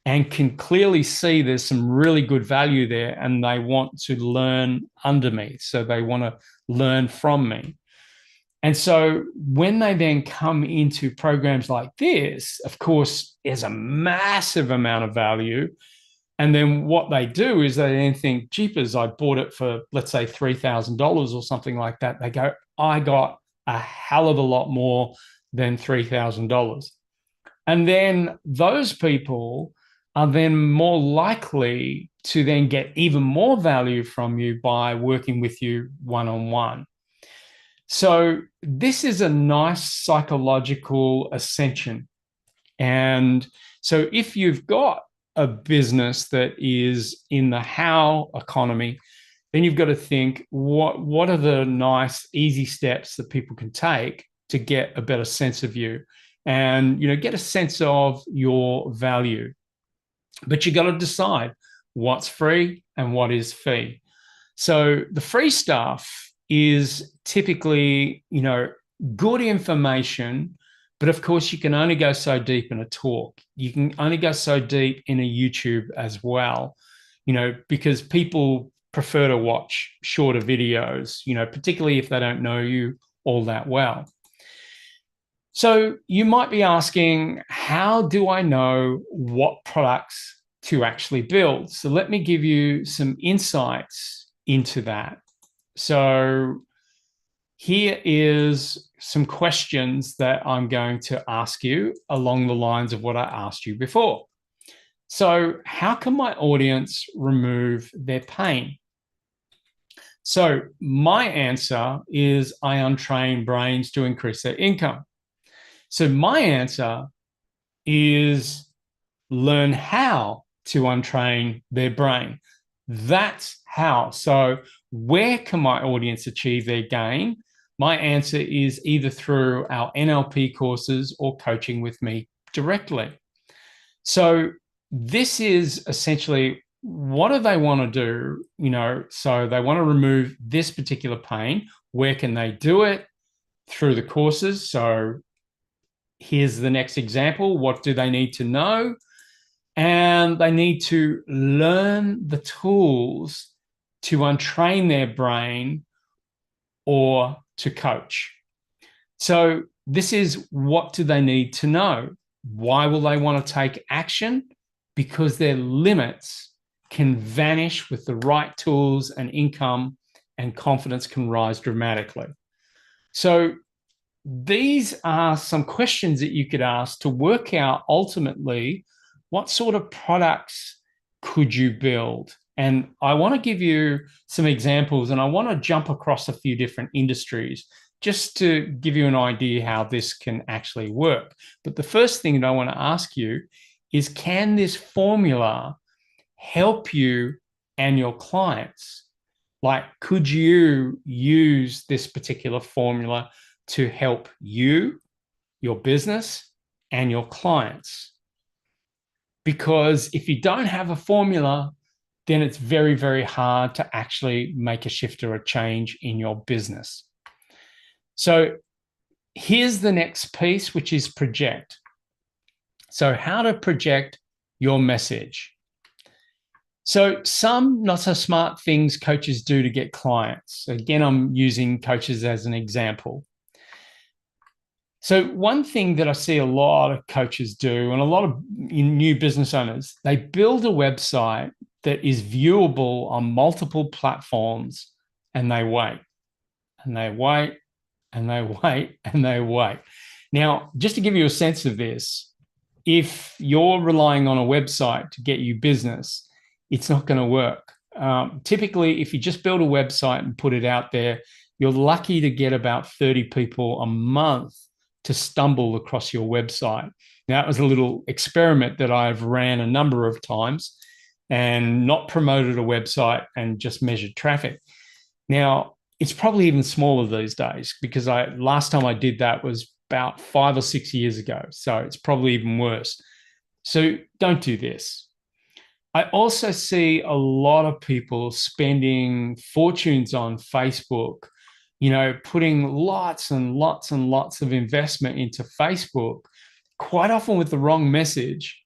and can clearly see there's some really good value there, and they want to learn under me. So they want to learn from me. And so when they then come into programs like this, of course, there's a massive amount of value. And then what they do is they then think, jeepers, I bought it for, let's say, $3,000 or something like that. They go, I got a hell of a lot more than $3,000. And then those people are then more likely to then get even more value from you by working with you one-on-one. So this is a nice psychological ascension. And so if you've got a business that is in the how economy, then you've got to think, what are the nice, easy steps that people can take to get a better sense of you, and, get a sense of your value. But you got to decide what's free and what is fee. So the free stuff is typically, good information, but of course you can only go so deep in a talk. You can only go so deep in a YouTube as well, because people prefer to watch shorter videos, particularly if they don't know you all that well. So you might be asking, how do I know what products to actually build? So let me give you some insights into that. So here is some questions that I'm going to ask you along the lines of what I asked you before. So how can my audience remove their pain? So my answer is I untrain brains to increase their income. So my answer is learn how to untrain their brain. That's how. So where can my audience achieve their gain? My answer is either through our NLP courses or coaching with me directly. So this is essentially, what do they want to do? So they want to remove this particular pain. Where can they do it? Through the courses. So here's the next example. What do they need to know? And they need to learn the tools to untrain their brain or to coach. So this is, what do they need to know? Why will they want to take action? Because their limits can vanish with the right tools, and income and confidence can rise dramatically. So these are some questions that you could ask to work out ultimately what sort of products could you build. And I want to give you some examples, and I want to jump across a few different industries just to give you an idea how this can actually work. But the first thing that I want to ask you is, can this formula help you and your clients? Like, could you use this particular formula to help you, your business, and your clients? Because if you don't have a formula, then it's very, very hard to actually make a shift or a change in your business. So here's the next piece, which is project. So how to project your message. So some not so smart things coaches do to get clients. Again, I'm using coaches as an example. So one thing that I see a lot of coaches do, and a lot of new business owners, they build a website that is viewable on multiple platforms, and they wait, and they wait, and they wait, and they wait. Now, just to give you a sense of this, if you're relying on a website to get you business, it's not going to work. Typically, if you just build a website and put it out there, you're lucky to get about 30 people a month to stumble across your website. Now, that was a little experiment that I've ran a number of times, and not promoted a website and just measured traffic. Now, it's probably even smaller these days, because last time I did that was about 5 or 6 years ago. So it's probably even worse. So don't do this. I also see a lot of people spending fortunes on Facebook, putting lots and lots and lots of investment into Facebook, quite often with the wrong message.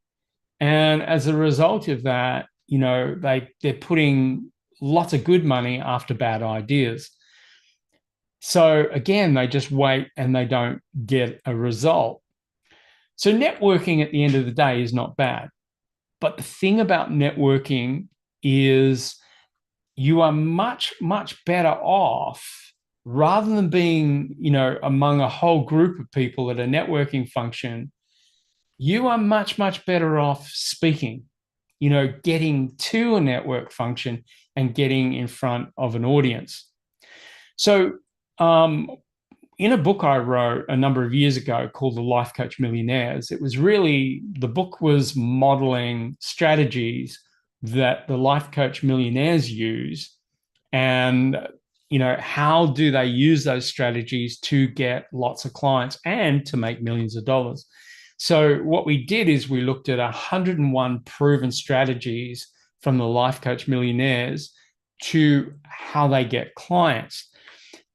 And as a result of that, they're putting lots of good money after bad ideas. So again, they just wait and they don't get a result. So networking at the end of the day is not bad. But the thing about networking is you are much, much better off, rather than being, among a whole group of people at a networking function. You are much, much better off speaking, getting to a network function and getting in front of an audience. So in a book I wrote a number of years ago called The Life Coach Millionaires, the book was modeling strategies that the life coach millionaires use, and how do they use those strategies to get lots of clients and to make millions of dollars. So what we did is we looked at 101 proven strategies from the life coach millionaires to how they get clients.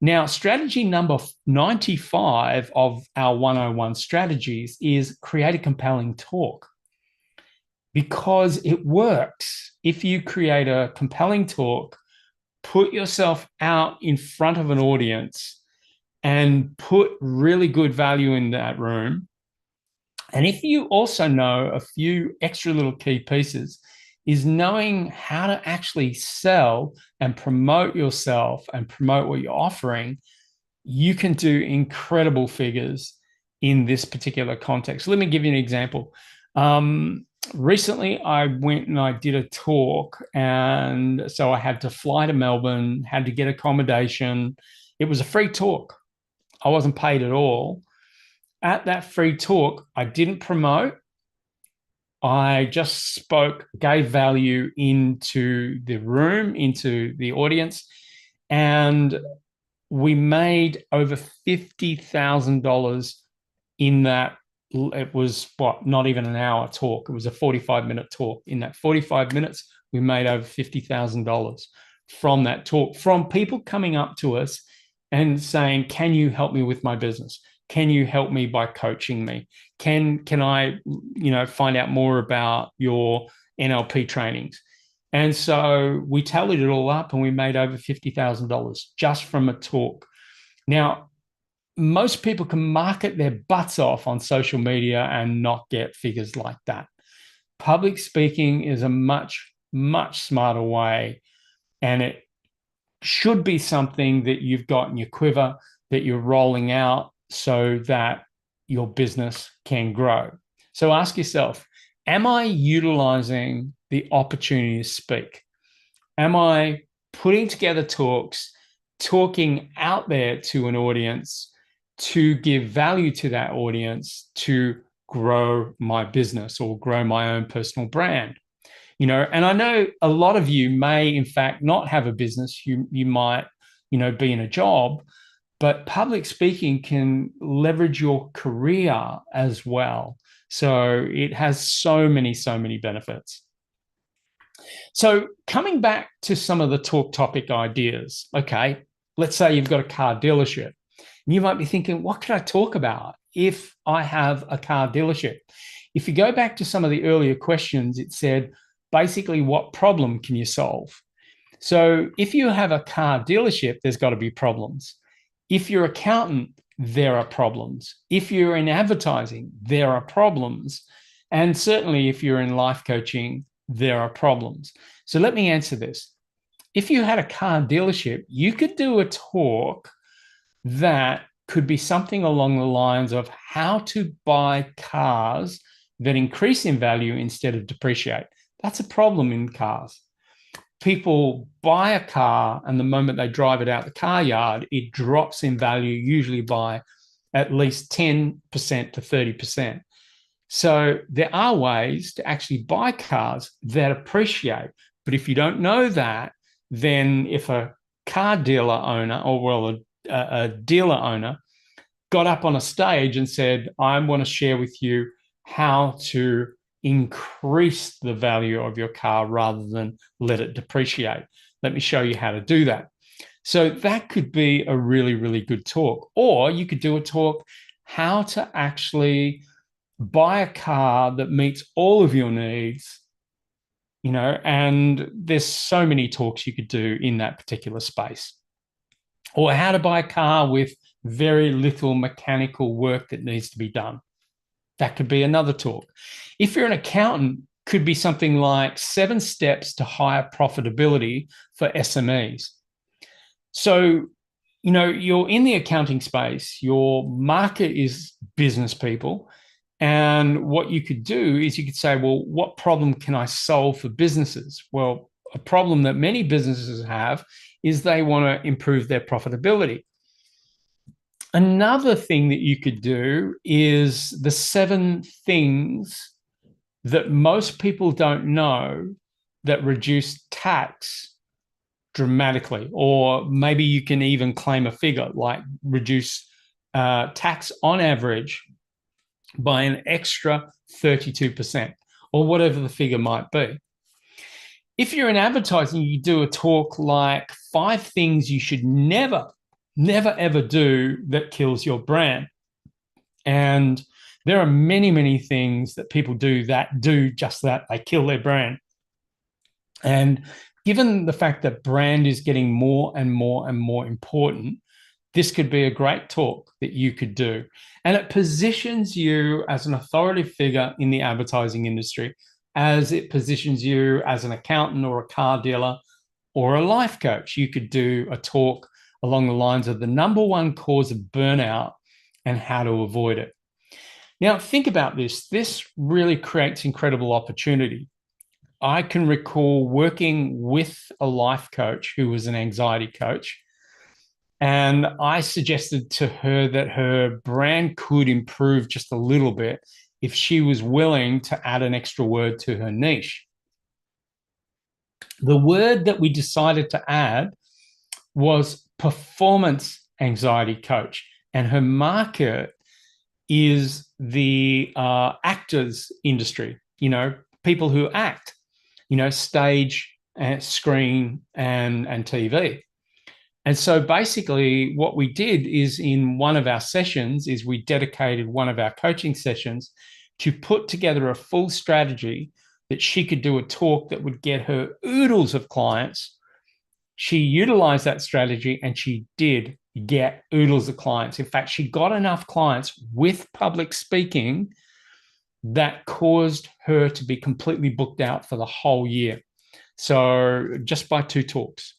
Now, strategy number 95 of our 101 strategies is create a compelling talk, because it works. If you create a compelling talk, put yourself out in front of an audience, and put really good value in that room. And if you also know a few extra little key pieces, is knowing how to actually sell and promote yourself and promote what you're offering, you can do incredible figures in this particular context. Let me give you an example. Recently, I went and I did a talk, and so I had to fly to Melbourne, had to get accommodation. It was a free talk. I wasn't paid at all. At that free talk, I didn't promote. I just spoke, gave value into the room, into the audience, and we made over $50,000 in that. It was what, not even an hour talk. It was a 45-minute talk. In that 45 minutes, we made over $50,000 from that talk, from people coming up to us and saying, can you help me with my business? Can you help me by coaching me? Can I, find out more about your NLP trainings? And so we tallied it all up and we made over $50,000 just from a talk. Now, most people can market their butts off on social media and not get figures like that. Public speaking is a much, much smarter way, and it should be something that you've got in your quiver, that you're rolling out so that your business can grow. So ask yourself, am I utilizing the opportunity to speak? Am I putting together talks, talking out there to an audience to give value to that audience to grow my business or grow my own personal brand? And I know a lot of you may, in fact, not have a business. You might, be in a job, but public speaking can leverage your career as well. So it has so many benefits. So coming back to some of the talk topic ideas, okay, let's say you've got a car dealership. You might be thinking, what could I talk about if I have a car dealership? If you go back to some of the earlier questions, it said, basically, what problem can you solve? So if you have a car dealership, there's got to be problems. If you're an accountant, there are problems. If you're in advertising, there are problems. And certainly if you're in life coaching, there are problems. So let me answer this. If you had a car dealership, you could do a talk that could be something along the lines of how to buy cars that increase in value instead of depreciate. That's a problem in cars. People buy a car, and the moment they drive it out the car yard, it drops in value, usually by at least 10% to 30%. So there are ways to actually buy cars that appreciate. But if you don't know that, then if a car dealer owner, a dealer owner got up on a stage and said, I want to share with you how to increase the value of your car rather than let it depreciate. Let me show you how to do that. So that could be a really good talk. Or you could do a talk how to actually buy a car that meets all of your needs, and there's so many talks you could do in that particular space. Or how to buy a car with very little mechanical work that needs to be done. That could be another talk. If you're an accountant, could be something like 7 steps to higher profitability for SMEs. So, you're in the accounting space, your market is business people. And what you could do is you could say, well, what problem can I solve for businesses? Well, a problem that many businesses have is they want to improve their profitability. Another thing that you could do is the 7 things that most people don't know that reduce tax dramatically, or maybe you can even claim a figure like reduce tax on average by an extra 32%, or whatever the figure might be. If you're in advertising, you do a talk like 5 things you should never ever do that kills your brand. And there are many things that people do just that. They kill their brand. And given the fact that brand is getting more and more important, this could be a great talk that you could do. And it positions you as an authoritative figure in the advertising industry, as it positions you as an accountant or a car dealer or a life coach. You could do a talk along the lines of the number one cause of burnout and how to avoid it. Now, think about this. This really creates incredible opportunity. I can recall working with a life coach who was an anxiety coach. And I suggested to her that her brand could improve just a little bit if she was willing to add an extra word to her niche. The word that we decided to add was performance anxiety coach. And her market is the actors industry, people who act, stage, and screen, and TV. And so basically what we did is in one of our sessions is we dedicated one of our coaching sessions to put together a full strategy that she could do a talk that would get her oodles of clients. She utilized that strategy and she did get oodles of clients. In fact, she got enough clients with public speaking that caused her to be completely booked out for the whole year. So just by 2 talks.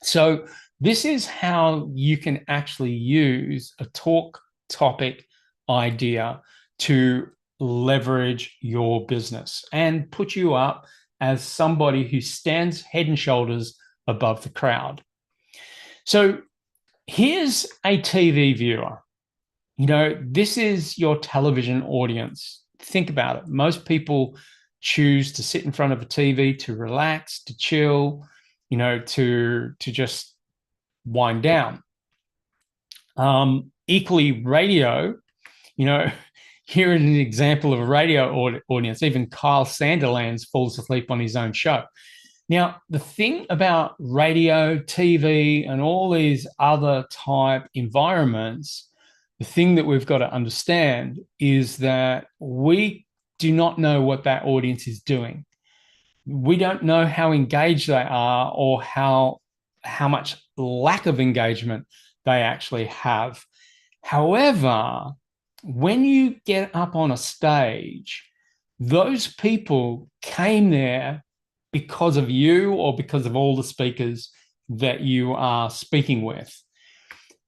So this is how you can actually use a talk topic idea to leverage your business and put you up as somebody who stands head and shoulders above the crowd. So here's a TV viewer. This is your television audience. Think about it. Most people choose to sit in front of a TV to relax, to chill, to just wind down. Equally, radio, here is an example of a radio audience. Even Kyle Sandilands falls asleep on his own show. Now, the thing about radio, TV, and all these other type environments, the thing that we've got to understand is that we do not know what that audience is doing. We don't know how engaged they are or how much lack of engagement they actually have. However, when you get up on a stage, those people came there because of you or because of all the speakers that you are speaking with.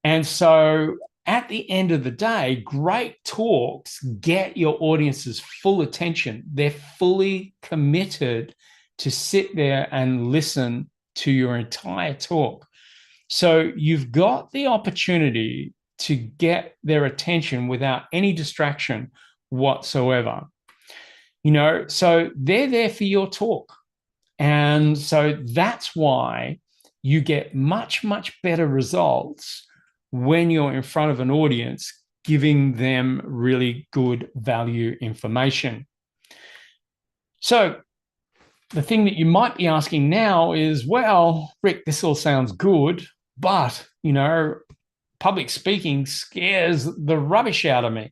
And so at the end of the day, great talks get your audience's full attention. They're fully committed to sit there and listen to your entire talk. So you've got the opportunity to get their attention without any distraction whatsoever. So they're there for your talk. And so that's why you get much, much better results when you're in front of an audience, giving them really good value information. So the thing that you might be asking now is, well, Rik, this all sounds good, but, public speaking scares the rubbish out of me,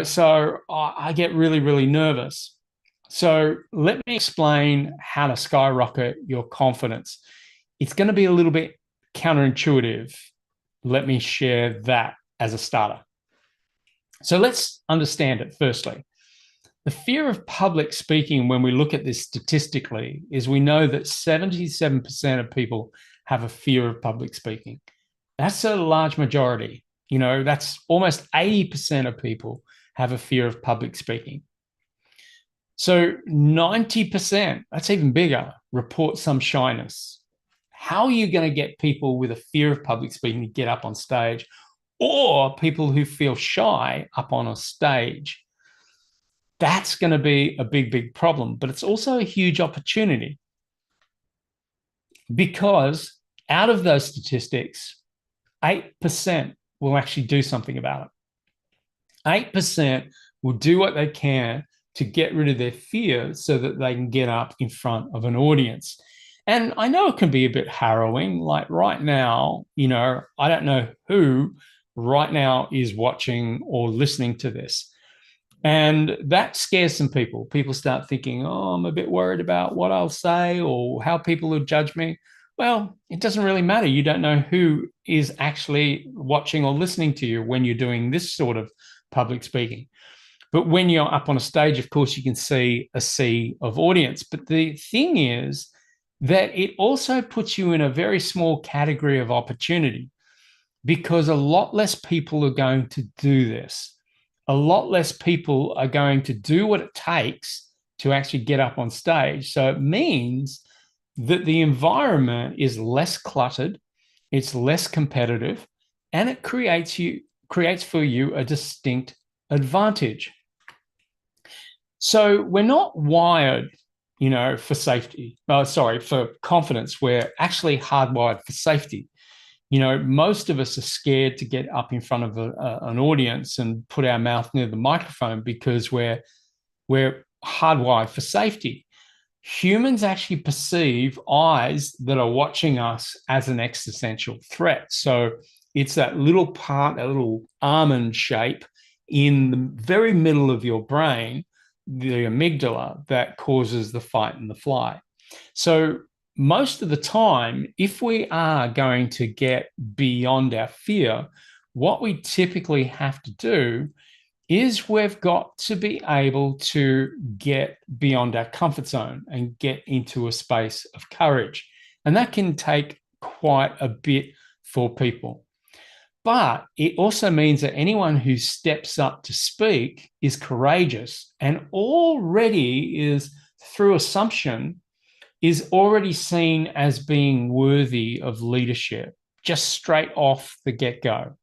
so I get really, really nervous. So let me explain how to skyrocket your confidence. It's going to be a little bit counterintuitive. Let me share that as a starter. So let's understand it firstly. The fear of public speaking, when we look at this statistically, is we know that 77% of people have a fear of public speaking. That's a large majority. That's almost 80% of people have a fear of public speaking. So 90%, that's even bigger, report some shyness. How are you going to get people with a fear of public speaking to get up on stage, or people who feel shy up on a stage? That's going to be a big, big problem, but it's also a huge opportunity, because out of those statistics, 8% will actually do something about it. 8% will do what they can to get rid of their fear so that they can get up in front of an audience. And I know it can be a bit harrowing. Like right now, I don't know who right now is watching or listening to this. And that scares some people. People start thinking, oh, I'm a bit worried about what I'll say or how people will judge me. Well, it doesn't really matter. You don't know who is actually watching or listening to you when you're doing this sort of public speaking. But when you're up on a stage, of course, you can see a sea of audience. But the thing is that it also puts you in a very small category of opportunity because a lot less people are going to do this. A lot less people are going to do what it takes to actually get up on stage. So it means that the environment is less cluttered, it's less competitive, and it creates for you a distinct advantage. So we're not wired, for safety. For confidence. We're actually hardwired for safety. Most of us are scared to get up in front of an audience and put our mouth near the microphone because we're hardwired for safety. Humans actually perceive eyes that are watching us as an existential threat. So it's that little part, that little almond shape in the very middle of your brain, the amygdala, that causes the fight and the flight. So most of the time, if we are going to get beyond our fear, what we typically have to do is we've got to be able to get beyond our comfort zone and get into a space of courage. And that can take quite a bit for people. But it also means that anyone who steps up to speak is courageous and already is, through assumption, is already seen as being worthy of leadership, just straight off the get-go.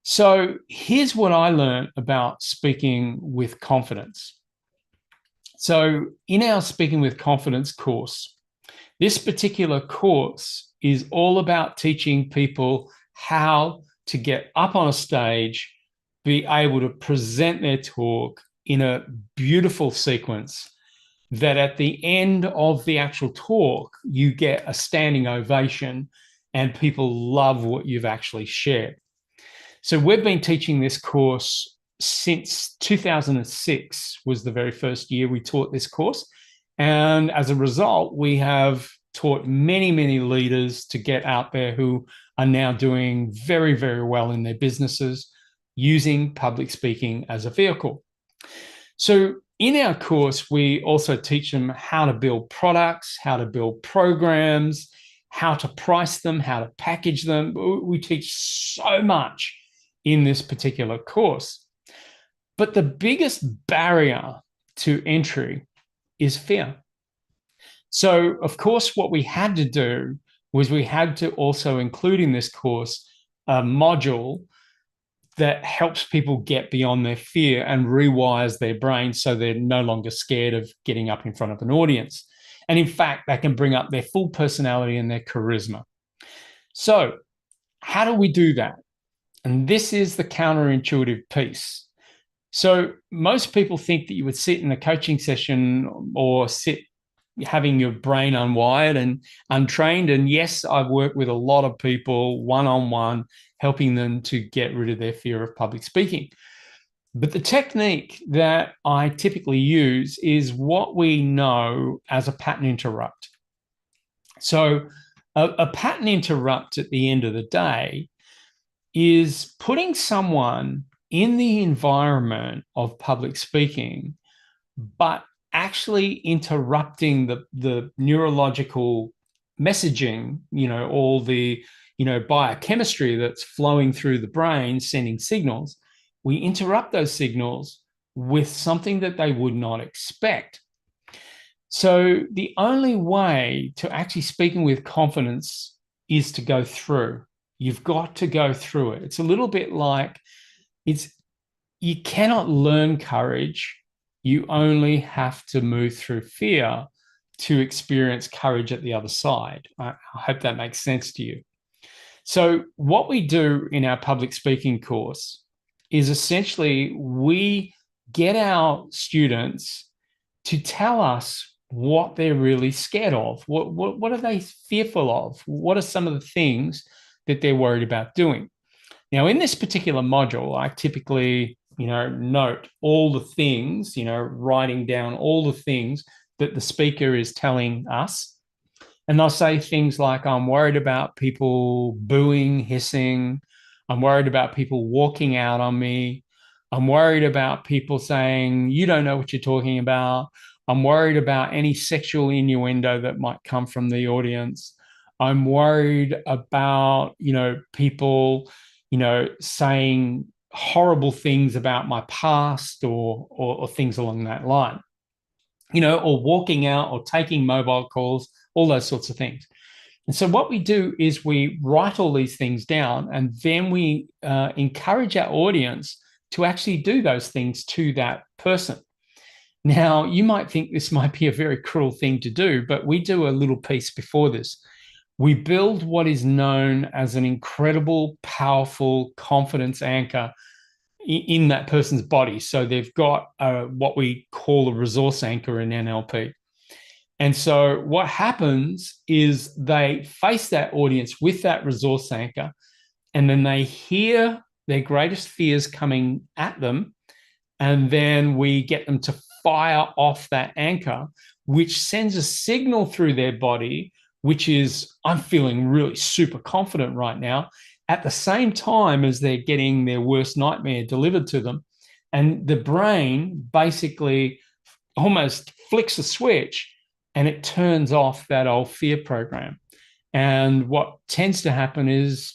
So here's what I learned about speaking with confidence. So in our Speaking with Confidence course, this particular course is all about teaching people how to get up on a stage, be able to present their talk in a beautiful sequence that at the end of the actual talk, you get a standing ovation and people love what you've actually shared. So we've been teaching this course since 2006 was the very first year we taught this course. And as a result, we have taught many, many leaders to get out there who are now doing very, very well in their businesses using public speaking as a vehicle. So in our course, we also teach them how to build products, how to build programs, how to price them, how to package them. We teach so much in this particular course. But the biggest barrier to entry is fear. So, of course, what we had to do was we had to also include in this course a module that helps people get beyond their fear and rewires their brain so they're no longer scared of getting up in front of an audience. And in fact, they can bring up their full personality and their charisma. So, how do we do that? And this is the counterintuitive piece. So most people think that you would sit in a coaching session or sit having your brain unwired and untrained. And yes, I've worked with a lot of people one-on-one, helping them to get rid of their fear of public speaking. But the technique that I typically use is what we know as a pattern interrupt. So a pattern interrupt at the end of the day is putting someone in the environment of public speaking, but actually interrupting the neurological messaging, all the, biochemistry that's flowing through the brain, sending signals. We interrupt those signals with something that they would not expect. So the only way to actually speaking with confidence is to go through. You've got to go through it. It's a little bit like you cannot learn courage. You only have to move through fear to experience courage at the other side. I hope that makes sense to you. So what we do in our public speaking course is essentially we get our students to tell us what they're really scared of. What are they fearful of? What are some of the things that they're worried about doing? Now, in this particular module, I typically, note all the things, writing down all the things that the speaker is telling us. And they'll say things like, I'm worried about people booing, hissing. I'm worried about people walking out on me. I'm worried about people saying, you don't know what you're talking about. I'm worried about any sexual innuendo that might come from the audience. I'm worried about, people, saying horrible things about my past or things along that line, or walking out or taking mobile calls, all those sorts of things. And so what we do is we write all these things down, and then we encourage our audience to actually do those things to that person. Now, you might think this might be a very cruel thing to do, but we do a little piece before this. We build what is known as an incredible, powerful confidence anchor in that person's body. So they've got what we call a resource anchor in NLP. And so what happens is they face that audience with that resource anchor, and then they hear their greatest fears coming at them. And then we get them to fire off that anchor, which sends a signal through their body, which is, I'm feeling really super confident right now, at the same time as they're getting their worst nightmare delivered to them. And the brain basically almost flicks a switch and it turns off that old fear program. And what tends to happen is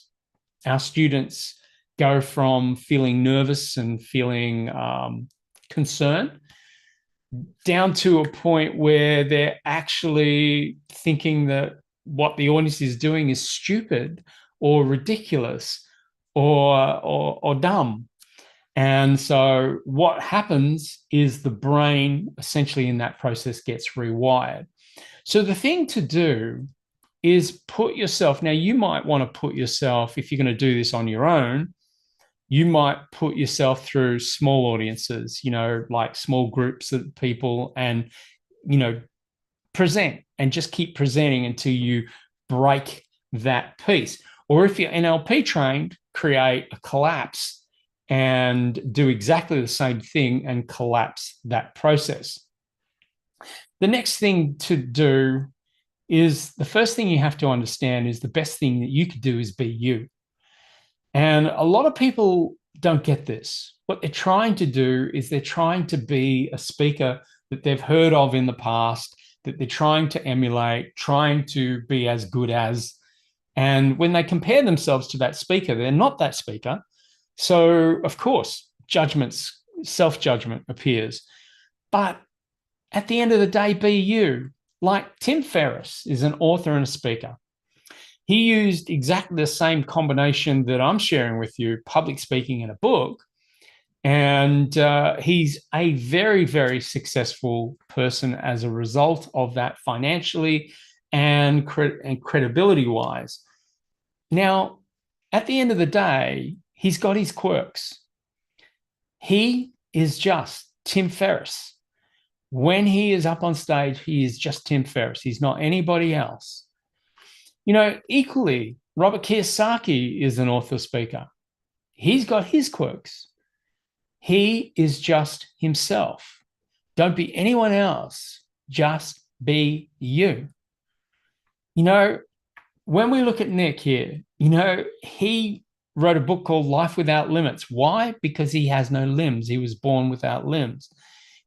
our students go from feeling nervous and feeling concerned down to a point where they're actually thinking that what the audience is doing is stupid or ridiculous or dumb. And so what happens is the brain essentially in that process gets rewired. So the thing to do is put yourself, now you might want to put yourself, if you're going to do this on your own, you might put yourself through small audiences, like small groups of people, and, present and just keep presenting until you break that piece. Or if you're NLP trained, create a collapse and do exactly the same thing and collapse that process. The next thing to do is, the first thing you have to understand is the best thing that you could do is be you. And a lot of people don't get this. What they're trying to do is they're trying to be a speaker that they've heard of in the past, that they're trying to emulate, trying to be as good as. And when they compare themselves to that speaker, they're not that speaker. So, of course, self-judgment appears. But at the end of the day, be you. Like Tim Ferriss is an author and a speaker. He used exactly the same combination that I'm sharing with you, public speaking and a book. And he's a very, very successful person as a result of that, financially and credibility-wise. Now, at the end of the day, he's got his quirks. He is just Tim Ferriss. When he is up on stage, he is just Tim Ferriss. He's not anybody else. Equally, Robert Kiyosaki is an author speaker. He's got his quirks. He is just himself. Don't be anyone else. Just be you. When we look at Nick here, he wrote a book called Life Without Limits. Why? Because he has no limbs. He was born without limbs,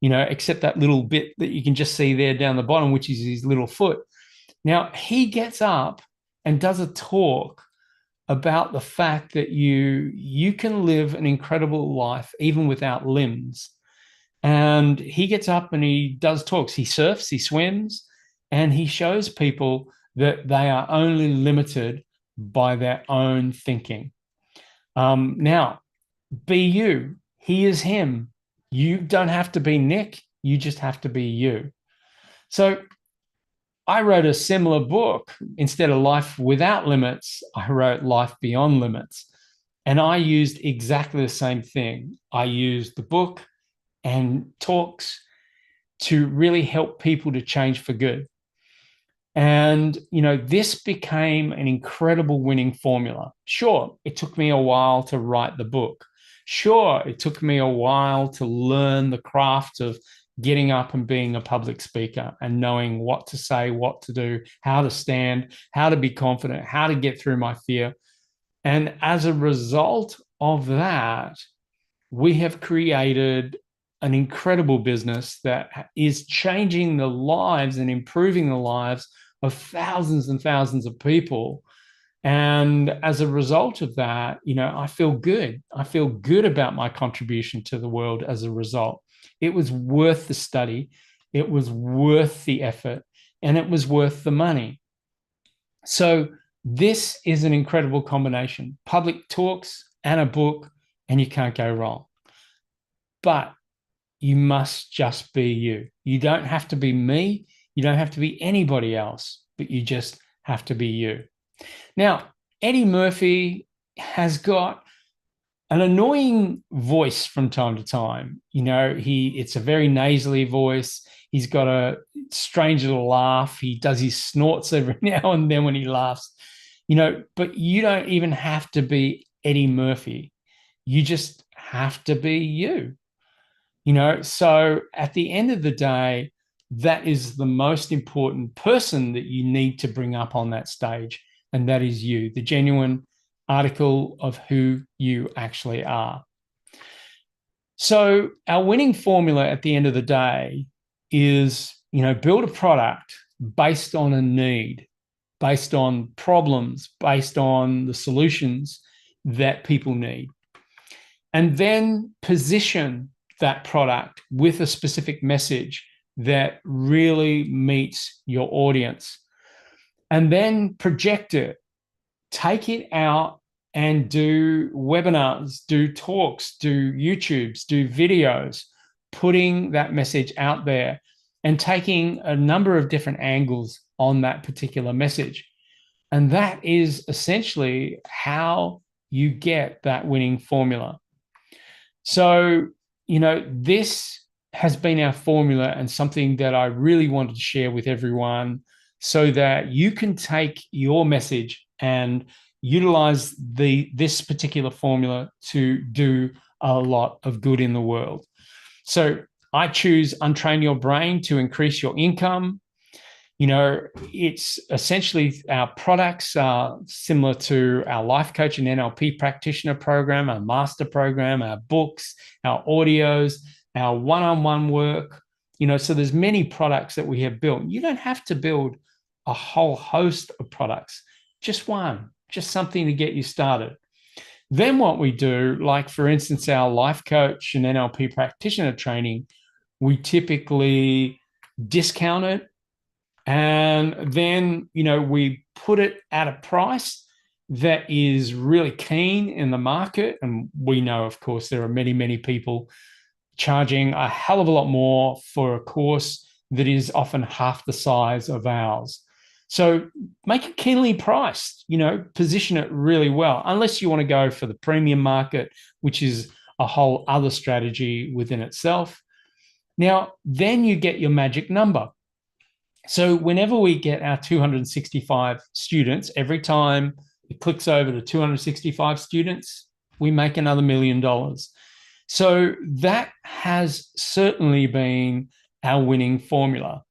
except that little bit that you can just see there down the bottom, which is his little foot. Now, he gets up and does a talk about the fact that you can live an incredible life even without limbs. And he gets up and he does talks. He surfs, he swims, and he shows people that they are only limited by their own thinking. Now, be you. He is him. You don't have to be Nick. You just have to be you. So I wrote a similar book. Instead of Life Without Limits, I wrote Life Beyond Limits. And I used exactly the same thing. I used the book and talks to really help people to change for good. And, this became an incredible winning formula. Sure, it took me a while to write the book. Sure, it took me a while to learn the craft of getting up and being a public speaker and knowing what to say, what to do, how to stand, how to be confident, how to get through my fear. And as a result of that, we have created an incredible business that is changing the lives and improving the lives of thousands and thousands of people. And as a result of that, I feel good. I feel good about my contribution to the world as a result. It was worth the study, it was worth the effort, and it was worth the money. So this is an incredible combination: public talks and a book, and you can't go wrong. But you must just be you. You don't have to be me. You don't have to be anybody else, but you just have to be you. Now, Eddie Murphy has got an annoying voice from time to time. It's a very nasally voice. He's got a strange little laugh. He does his snorts every now and then when he laughs, but you don't even have to be Eddie Murphy. You just have to be you. So at the end of the day, that is the most important person that you need to bring up on that stage. And that is you, the genuine article of who you actually are. So our winning formula at the end of the day is, build a product based on a need, based on problems, based on the solutions that people need. And then position that product with a specific message that really meets your audience. And then project it, take it out and do webinars, do talks, do YouTubes, do videos, putting that message out there and taking a number of different angles on that particular message. And that is essentially how you get that winning formula. So, this has been our formula and something that I really wanted to share with everyone so that you can take your message and utilize this particular formula to do a lot of good in the world. So I choose Untrain Your Brain to increase your income. It's essentially our products are similar to our life coach and NLP practitioner program, our master program, our books, our audios, our one-on-one work. So there's many products that we have built. You don't have to build a whole host of products, just one, just something to get you started. Then what we do, like for instance, our life coach and NLP practitioner training, we typically discount it. And then, we put it at a price that is really keen in the market. And we know, of course, there are many, many people charging a hell of a lot more for a course that is often half the size of ours. So make it keenly priced, position it really well, unless you want to go for the premium market, which is a whole other strategy within itself. Now, then you get your magic number. So whenever we get our 265 students, every time it clicks over to 265 students, we make another $1 million. So that has certainly been our winning formula.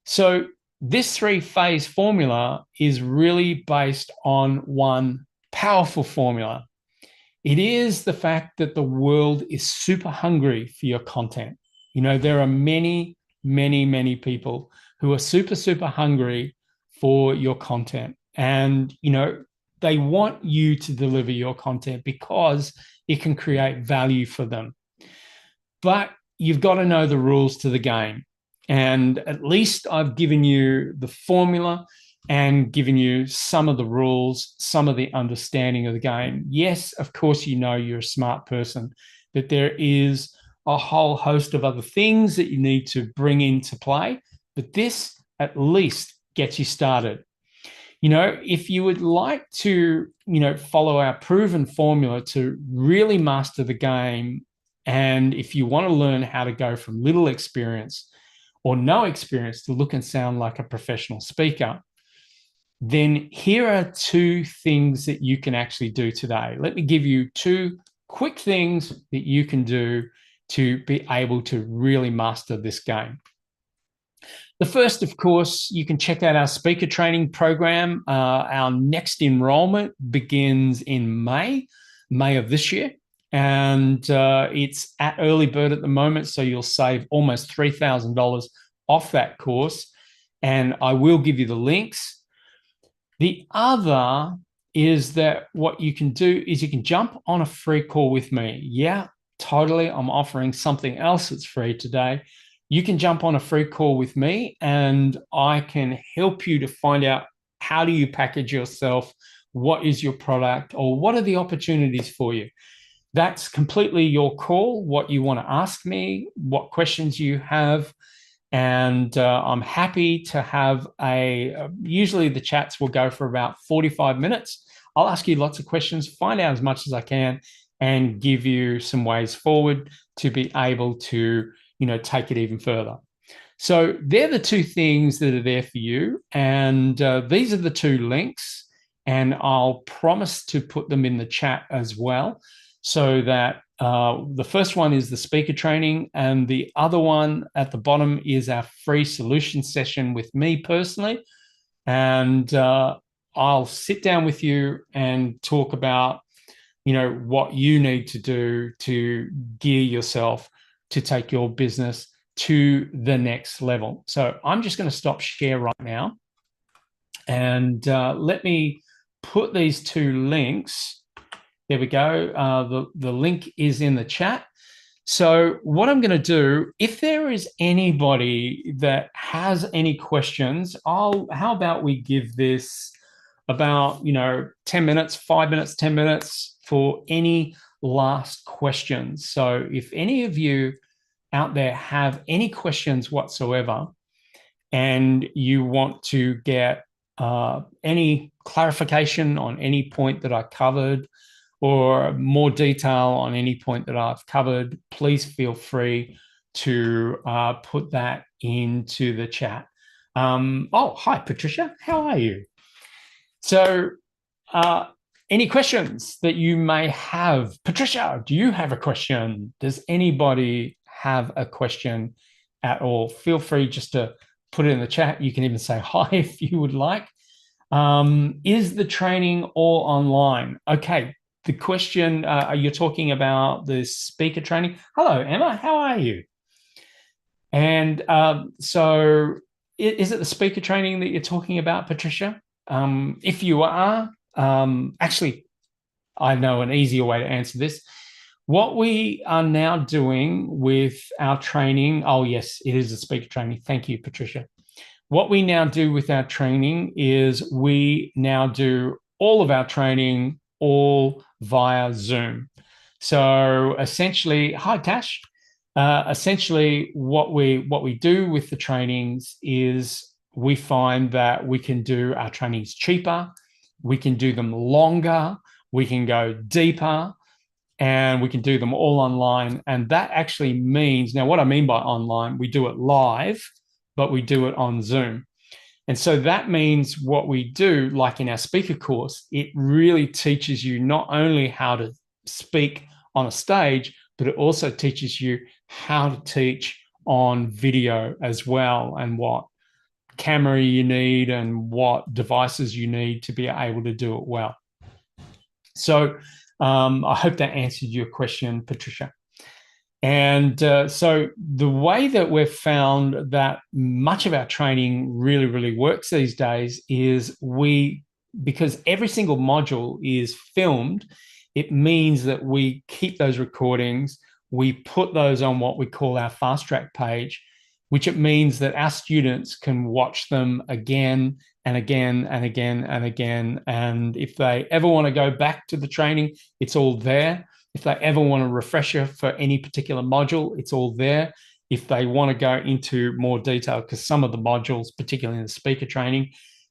So this 3-phase formula is really based on one powerful formula. It is the fact that the world is super hungry for your content. There are many, many, many people who are super, super hungry for your content. And, they want you to deliver your content because it can create value for them. But you've got to know the rules to the game. And at least I've given you the formula and given you some of the rules, some of the understanding of the game. Yes, of course, you're a smart person, but there is a whole host of other things that you need to bring into play. But this at least gets you started. If you would like to, follow our proven formula to really master the game, and if you want to learn how to go from little experience or no experience to look and sound like a professional speaker, then here are 2 things that you can actually do today. Let me give you 2 quick things that you can do to be able to really master this game. The first, of course, you can check out our speaker training program. Our next enrollment begins in May of this year. And it's at early bird at the moment, so you'll save almost $3,000 off that course. And I will give you the links. The other is that what you can do is you can jump on a free call with me. Yeah, totally. I'm offering something else that's free today. You can jump on a free call with me and I can help you to find out how do you package yourself, what is your product, or what are the opportunities for you. That's completely your call, what you want to ask me, what questions you have. And I'm happy to have usually the chats will go for about 45 minutes. I'll ask you lots of questions, find out as much as I can, and give you some ways forward to be able to, take it even further. So they're the two things that are there for you. And these are the two links. And I'll promise to put them in the chat as well, so that the first one is the speaker training, and the other one at the bottom is our free solution session with me personally. And I'll sit down with you and talk about, what you need to do to gear yourself to take your business to the next level. So I'm just going to stop share right now. And let me put these two links. There we go. The link is in the chat. So what I'm going to do, if there is anybody that has any questions, how about we give this about, 10 minutes, 5 minutes, 10 minutes for any last questions. So if any of you out there have any questions whatsoever and you want to get any clarification on any point that I covered, or more detail on any point that I've covered, please feel free to put that into the chat. Hi, Patricia. How are you? So any questions that you may have? Patricia, do you have a question? Does anybody have a question at all? Feel free just to put it in the chat. You can even say hi if you would like. Is the training all online? Okay. The question, you're talking about the speaker training. Hello, Emma. How are you? And so is it the speaker training that you're talking about, Patricia? If you are, actually, I know an easier way to answer this. What we are now doing with our training, oh, yes, it is a speaker training. Thank you, Patricia. What we now do with our training is we now do all of our training all via Zoom. So essentially, hi Tash. Essentially, what we do with the trainings is we find that we can do our trainings cheaper, we can do them longer, we can go deeper, and we can do them all online. And that actually means, now what I mean by online, we do it live, but we do it on Zoom. And so that means what we do, like in our speaker course, it really teaches you not only how to speak on a stage, but it also teaches you how to teach on video as well, and what camera you need and what devices you need to be able to do it well. So I hope that answered your question, Patricia. And so the way that we've found that much of our training really, really works these days is because every single module is filmed, it means that we keep those recordings, we put those on what we call our fast track page, which it means that our students can watch them again and again and again and again. And if they ever want to go back to the training, it's all there. If they ever want a refresher for any particular module, it's all there. If they want to go into more detail, because some of the modules, particularly in the speaker training,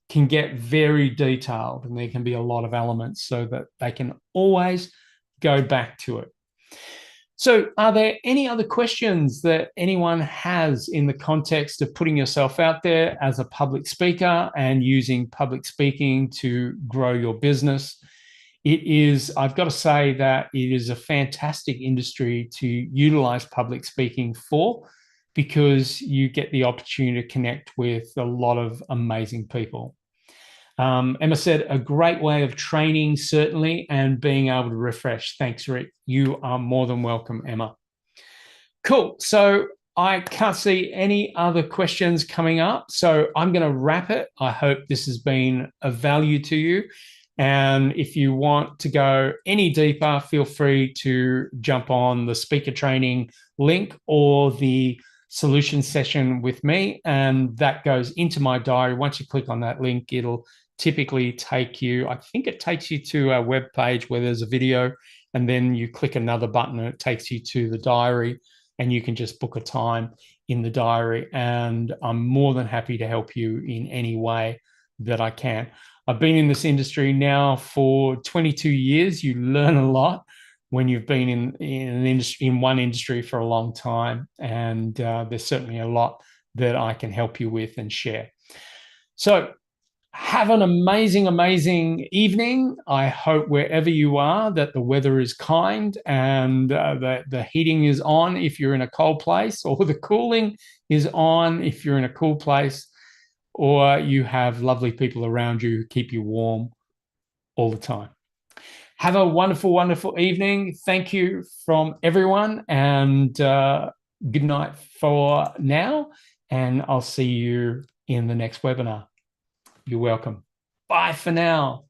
can get very detailed and there can be a lot of elements, so that they can always go back to it. So are there any other questions that anyone has in the context of putting yourself out there as a public speaker and using public speaking to grow your business? I've got to say that it is a fantastic industry to utilize public speaking for, because you get the opportunity to connect with a lot of amazing people. Emma said, a great way of training, certainly, and being able to refresh. Thanks, Rik. You are more than welcome, Emma. Cool. So I can't see any other questions coming up. So I'm going to wrap it. I hope this has been of value to you. And if you want to go any deeper, feel free to jump on the speaker training link or the solution session with me. And that goes into my diary. Once you click on that link, it'll typically take you, I think it takes you to a web page where there's a video, and then you click another button and it takes you to the diary, and you can just book a time in the diary. And I'm more than happy to help you in any way that I can. I've been in this industry now for 22 years. You learn a lot when you've been in one industry for a long time. And there's certainly a lot that I can help you with and share. So have an amazing, amazing evening. I hope wherever you are that the weather is kind and that the heating is on if you're in a cold place, or the cooling is on if you're in a cool place, or you have lovely people around you who keep you warm all the time. Have a wonderful, wonderful evening. Thank you from everyone, and good night for now. And I'll see you in the next webinar. You're welcome. Bye for now.